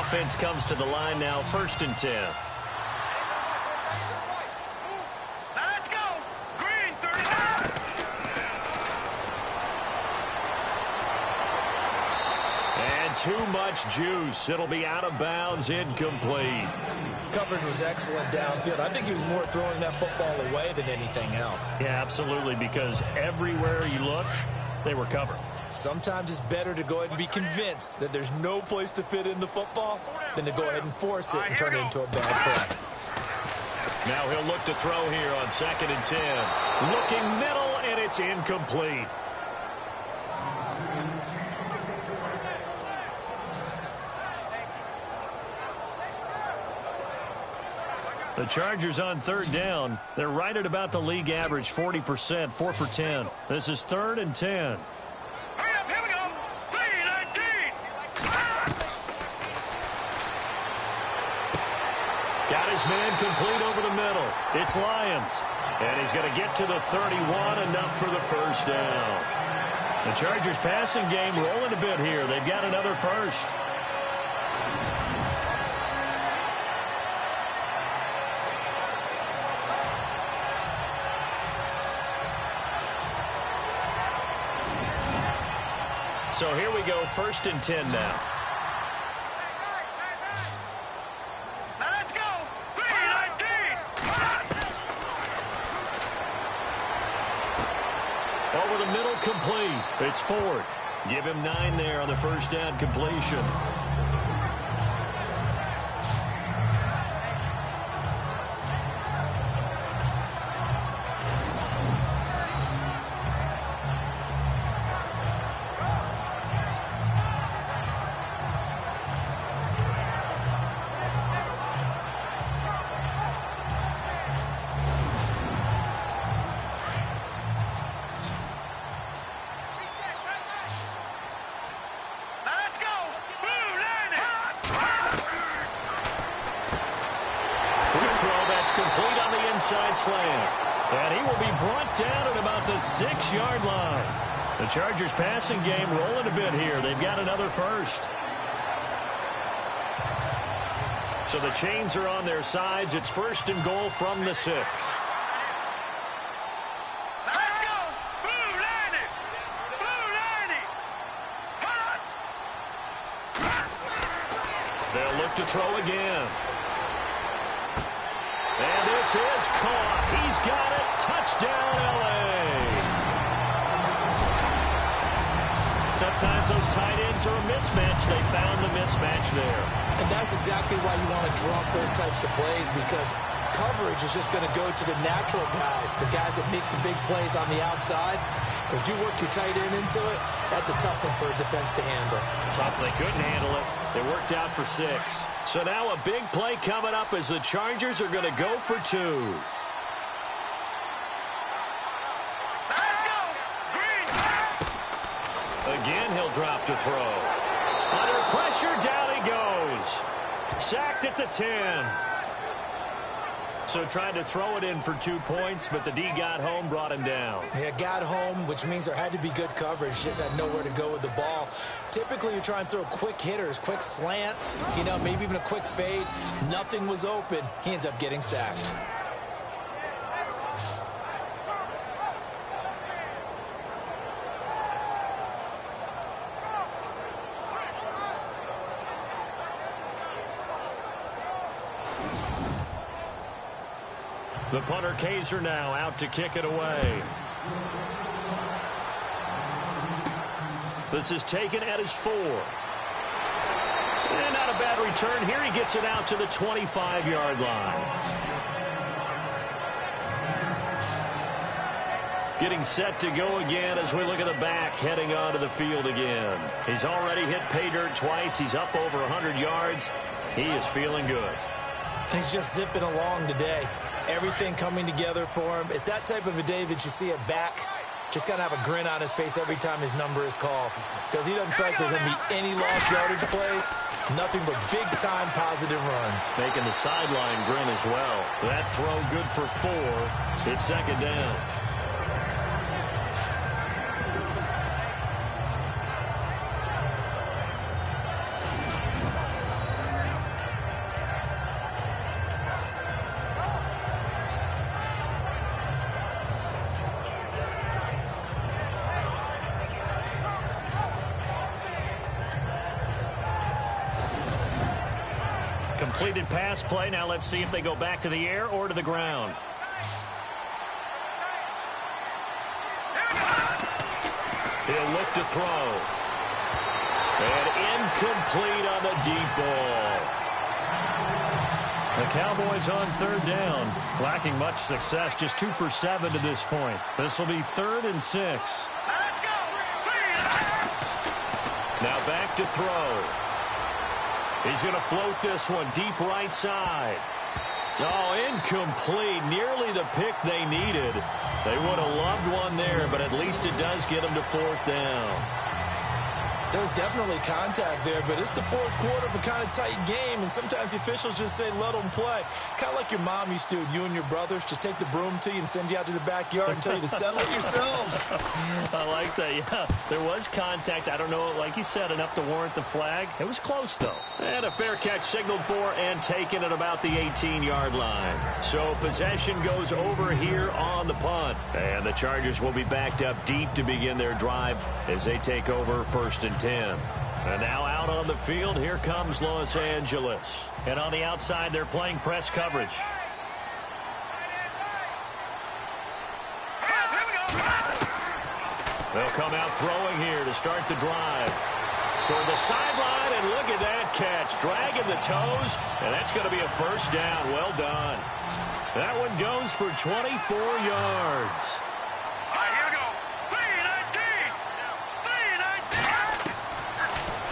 Offense comes to the line now, 1st and 10. Let's go. Green, 39. too much juice. It'll be out of bounds, incomplete. Coverage was excellent downfield. I think he was more throwing that football away than anything else. Yeah, absolutely, because everywhere you looked, they were covered. Sometimes it's better to go ahead and be convinced that there's no place to fit in the football than to go ahead and force it and turn it into a bad play. Now he'll look to throw here on 2nd and 10. Looking middle, and it's incomplete. The Chargers on 3rd down. They're right at about the league average, 40%, 4 for 10. This is 3rd and 10. Hurry up, here we go. 3-19. Got his man complete over the middle. It's Lyons. And he's going to get to the 31, enough for the first down. The Chargers passing game rolling a bit here. They've got another first. So here we go, 1st and 10 now. Now let's go. 3-19. Over the middle, complete. It's Ford. Give him 9 there on the first down completion. Complete on the inside slant. And he will be brought down at about the 6-yard line. The Chargers passing game rolling a bit here. They've got another first. So the chains are on their sides. It's 1st and goal from the 6. Let's go. Blue Lanny. Blue Lanny. They'll look to throw again. And this is caught. He's got it. Touchdown, L.A. Sometimes those tight ends are a mismatch. They found the mismatch there. And that's exactly why you want to draw up those types of plays, because coverage is just going to go to the natural guys, the guys that make the big plays on the outside. If you work your tight end into it, that's a tough one for a defense to handle. Tough. They couldn't handle it. They worked out for 6. So now a big play coming up as the Chargers are going to go for 2. Let's go. Green. Again, he'll drop to throw. Under pressure, down he goes. Sacked at the 10. So tried to throw it in for 2 points, but the D got home, brought him down. Yeah, got home, which means there had to be good coverage. Just had nowhere to go with the ball. Typically, you're trying to throw quick hitters, quick slants, maybe even a quick fade. Nothing was open. He ends up getting sacked. The punter Kaiser now out to kick it away. This is taken at his 4. And not a bad return. Here he gets it out to the 25-yard line. Getting set to go again as we look at the back heading onto the field again. He's already hit pay dirt twice. He's up over 100 yards. He is feeling good. He's just zipping along today. Everything coming together for him. It's that type of a day that you see a back just kind of have a grin on his face every time his number is called, because he doesn't feel like there's going to be any lost yardage plays, nothing but big-time positive runs. Making the sideline grin as well. That throw good for 4. It's 2nd down. completed pass play. Now let's see if they go back to the air or to the ground. He'll look to throw. And incomplete on the deep ball. The Cowboys on third down, lacking much success, just 2 for 7 to this point. This will be 3rd and 6. Let's go. Now back to throw. He's going to float this one deep right side. Oh, incomplete. Nearly the pick they needed. They would have loved one there, but at least it does get them to 4th down. There's definitely contact there, but it's the 4th quarter of a kind of tight game, and sometimes the officials just say, let them play. Kind of like your mom used to with you and your brothers. Just take the broom to you and send you out to the backyard and tell you to settle it yourselves. I like that, yeah. There was contact. I don't know, like you said, enough to warrant the flag. It was close, though. And a fair catch signaled for and taken at about the 18-yard line. So possession goes over here on the punt. And the Chargers will be backed up deep to begin their drive as they take over 1st and 10. And now out on the field, here comes Los Angeles. And on the outside, they're playing press coverage. They'll come out throwing here to start the drive. Toward the sideline, and look at that catch. Dragging the toes, and that's going to be a 1st down. Well done. That one goes for 24 yards.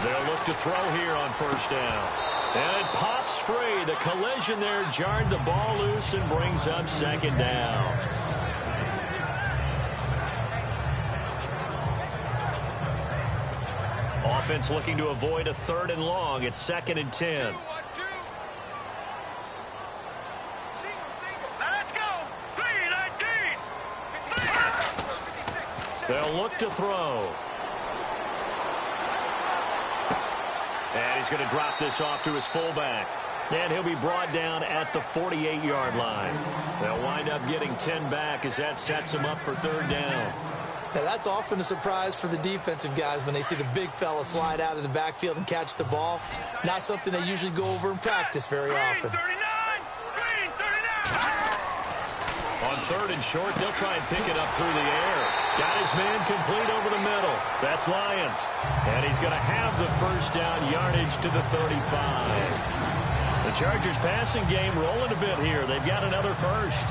They'll look to throw here on 1st down. And it pops free. The collision there jarred the ball loose and brings up 2nd down. Offense looking to avoid a 3rd and long. It's 2nd and 10. Let's go. 3-19. They'll look to throw. And he's going to drop this off to his fullback. And he'll be brought down at the 48-yard line. They'll wind up getting 10 back as that sets them up for 3rd down. Now, that's often a surprise for the defensive guys when they see the big fella slide out of the backfield and catch the ball. Not something they usually go over in practice very often. On 3rd and short, they'll try and pick it up through the air. Got his man complete over the middle. That's Lyons. And he's going to have the 1st down yardage to the 35. The Chargers passing game rolling a bit here. They've got another 1st.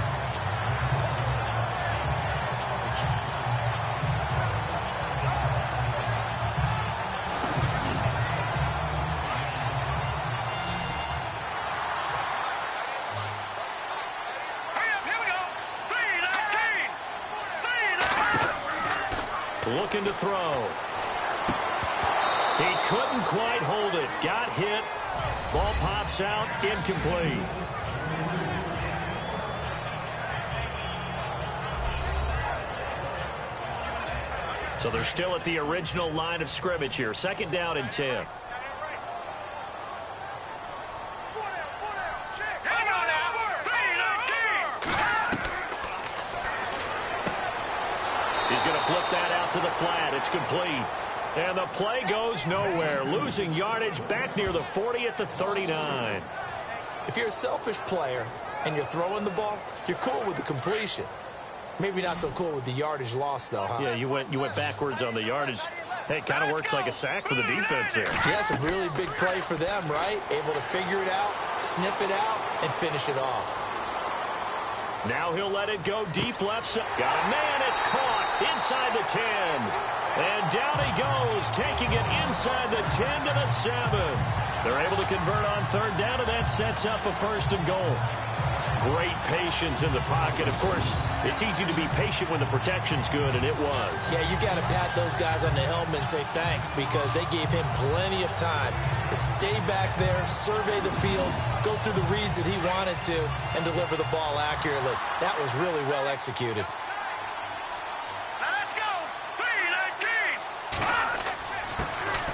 Looking to throw. He couldn't quite hold it. Got hit. Ball pops out. Incomplete. So they're still at the original line of scrimmage here. 2nd down and 10. He's going to flip that out to the flat. It's complete. And the play goes nowhere. Losing yardage back near the 40 at the 39. If you're a selfish player and you're throwing the ball, you're cool with the completion. Maybe not so cool with the yardage loss, though, huh? Yeah, you went backwards on the yardage. Hey, it kind of works like a sack for the defense there. Yeah, it's a really big play for them, right? Able to figure it out, sniff it out, and finish it off. Now he'll let it go deep left side. Got a man. It's caught inside the 10. And down he goes, taking it inside the 10 to the 7. They're able to convert on 3rd down, and that sets up a 1st and goal. Great patience in the pocket. Of course, it's easy to be patient when the protection's good, and it was. Yeah, you got to pat those guys on the helmet and say thanks because they gave him plenty of time to stay back there, survey the field, go through the reads that he wanted to, and deliver the ball accurately. That was really well executed. Let's go.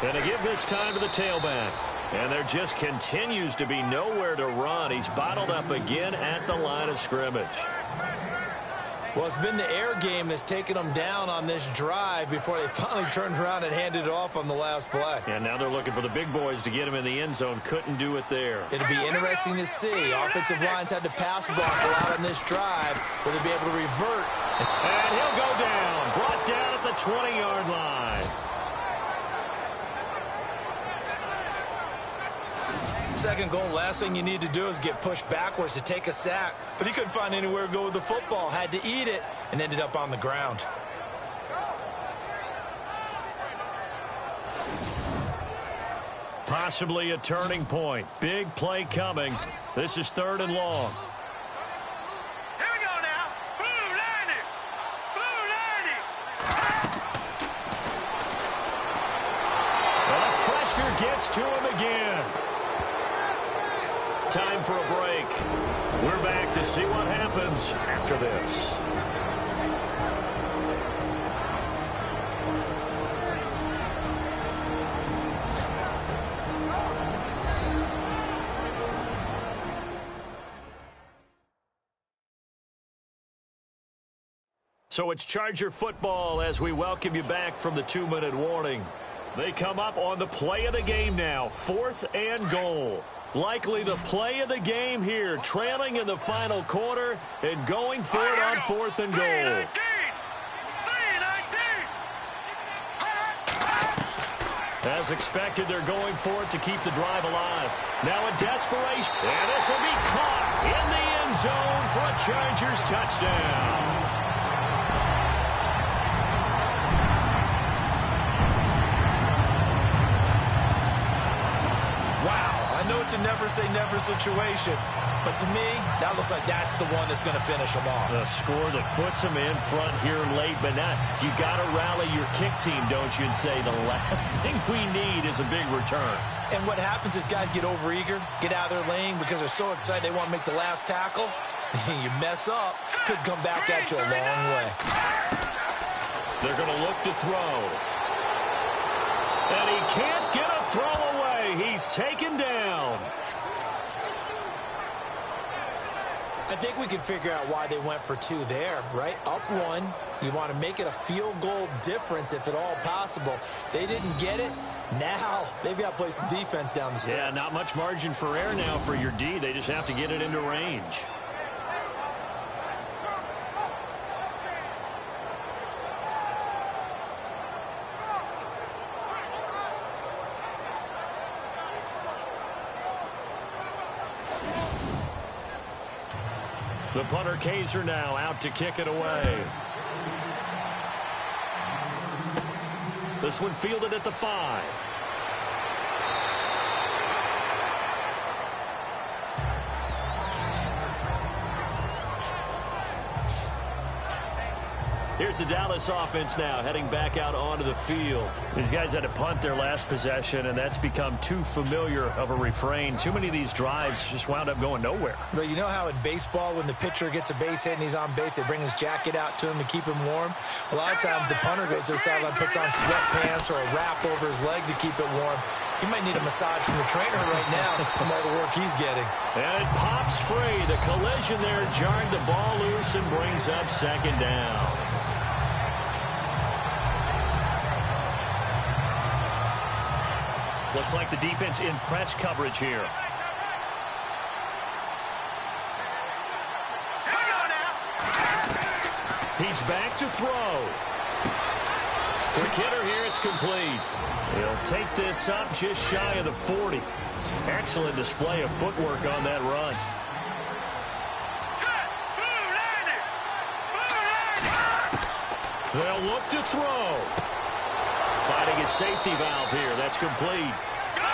3-19. And to give this time to the tailback. And there just continues to be nowhere to run. He's bottled up again at the line of scrimmage. Well, it's been the air game that's taken them down on this drive before they finally turned around and handed it off on the last play. And now they're looking for the big boys to get him in the end zone. Couldn't do it there. It'll be interesting to see. Offensive lines had to pass block a lot on this drive. Will they be able to revert? And he'll go down. Brought down at the 20-yard line. Second goal, last thing you need to do is get pushed backwards to take a sack. But he couldn't find anywhere to go with the football. Had to eat it and ended up on the ground. Possibly a turning point. Big play coming. This is 3rd and long. Here we go now. Blue Landy. Blue Landy. Well, the pressure gets to him again. Time for a break. We're back to see what happens after this. So it's Charger football as we welcome you back from the 2-minute warning. They come up on the play of the game now, 4th and goal. Likely the play of the game here, trailing in the final quarter and going for it on 4th and goal. As expected, they're going for it to keep the drive alive. Now in desperation, and this will be caught in the end zone for a Chargers touchdown. I know it's a never-say-never situation, but to me, that looks like that's the one that's going to finish them off. A score that puts them in front here late, but not. You got to rally your kick team, don't you, and say the last thing we need is a big return. And what happens is guys get overeager, get out of their lane because they're so excited they want to make the last tackle. You mess up, could come back at you a long way. They're going to look to throw. And he can't get a throw away. He's taken down. I think we can figure out why they went for 2 there, right? Up 1. You want to make it a field goal difference if at all possible. They didn't get it. Now they've got to play some defense down the stretch. Yeah, not much margin for error now for your D. They just have to get it into range. The punter Kaiser now out to kick it away. This one fielded at the 5. Here's the Dallas offense now heading back out onto the field. These guys had to punt their last possession, and that's become too familiar of a refrain. Too many of these drives just wound up going nowhere. But you know how in baseball when the pitcher gets a base hit and he's on base, they bring his jacket out to him to keep him warm? A lot of times the punter goes to the sideline, puts on sweatpants or a wrap over his leg to keep it warm. He might need a massage from the trainer right now from all the work he's getting. And it pops free. The collision there jarred the ball loose and brings up 2nd down. Looks like the defense in press coverage here. He's back to throw. Quick hitter here, it's complete. He'll take this up just shy of the 40. Excellent display of footwork on that run. They'll look to throw. Finding his safety valve here. That's complete.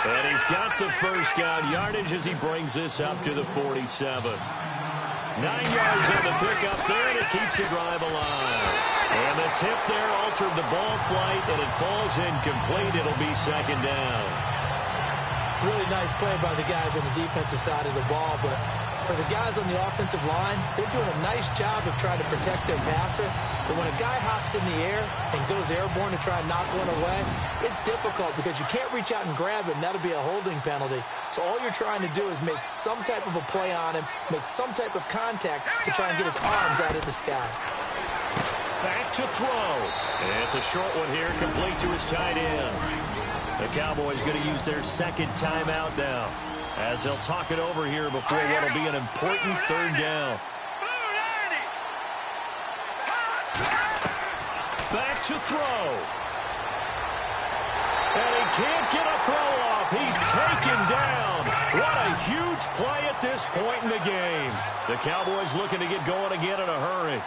And he's got the first down yardage as he brings this up to the 47. 9 yards on the pickup there, and it keeps the drive alive. And the tip there altered the ball flight, and it falls incomplete. It'll be 2nd down. Really nice play by the guys on the defensive side of the ball, but for the guys on the offensive line, they're doing a nice job of trying to protect their passer. But when a guy hops in the air and goes airborne to try and knock one away, it's difficult because you can't reach out and grab him. That'll be a holding penalty. So all you're trying to do is make some type of a play on him, make some type of contact to try and get his arms out of the sky. Back to throw. And it's a short one here, complete to his tight end. The Cowboys going to use their second timeout now, as they'll talk it over here before what will be an important third down. Back to throw. And he can't get a throw off. He's taken down. What a huge play at this point in the game. The Cowboys looking to get going again in a hurry.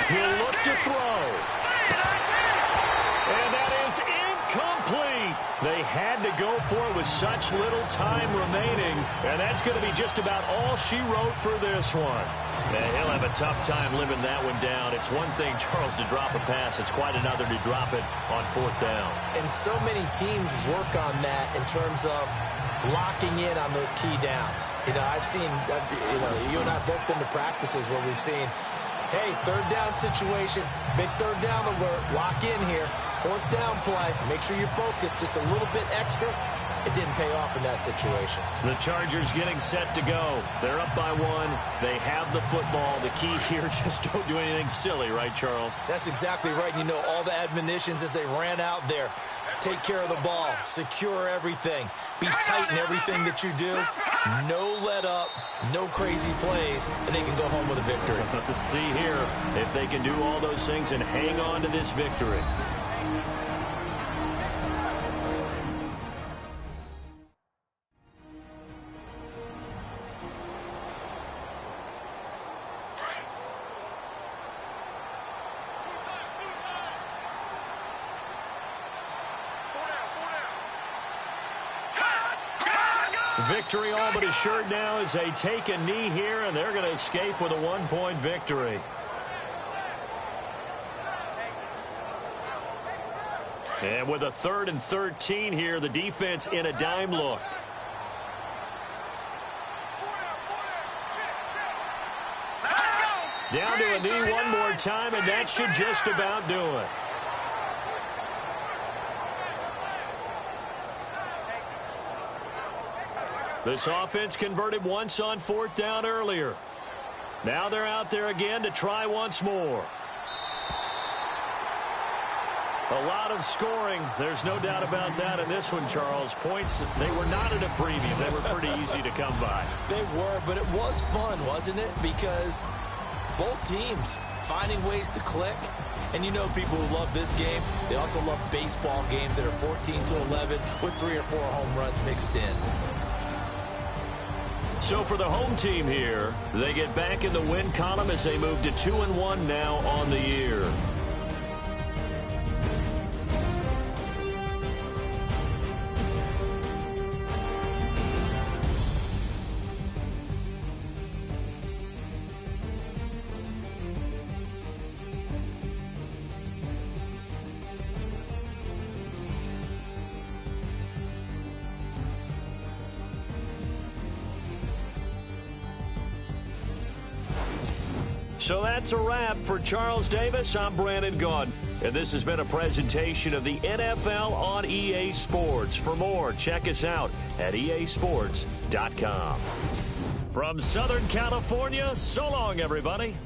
He'll look to throw. And that is incomplete. They had to go for it with such little time remaining, and that's going to be just about all she wrote for this one. And he'll have a tough time living that one down. It's one thing, Charles, to drop a pass. It's quite another to drop it on fourth down. And so many teams work on that in terms of locking in on those key downs. You know, I've seen, you and I both been to practices where we've seen, hey, third down situation, big third down alert, lock in here, fourth down play, make sure you're focused just a little bit extra. It didn't pay off in that situation. The Chargers getting set to go. They're up by one. They have the football. The key here, just don't do anything silly, right, Charles? That's exactly right. You know, all the admonitions as they ran out there. Take care of the ball. Secure everything. Be tight in everything that you do. No let up. No crazy plays. And they can go home with a victory. Let's see here if they can do all those things and hang on to this victory. Victory all but assured now as they take a knee here, and they're going to escape with a one-point victory. And with a 3rd and 13 here, the defense in a dime look. Down to a knee one more time, and that should just about do it. This offense converted once on fourth down earlier. Now they're out there again to try once more. A lot of scoring. There's no doubt about that in this one, Charles. Points, they were not at a premium. They were pretty easy to come by. They were, but it was fun, wasn't it? Because both teams finding ways to click. And you know people who love this game, they also love baseball games that are 14-11 with 3 or 4 home runs mixed in. So for the home team here, they get back in the win column as they move to 2-1 now on the year. So that's a wrap for Charles Davis. I'm Brandon Gaudin, and this has been a presentation of the NFL on EA Sports. For more, check us out at easports.com. From Southern California, so long, everybody.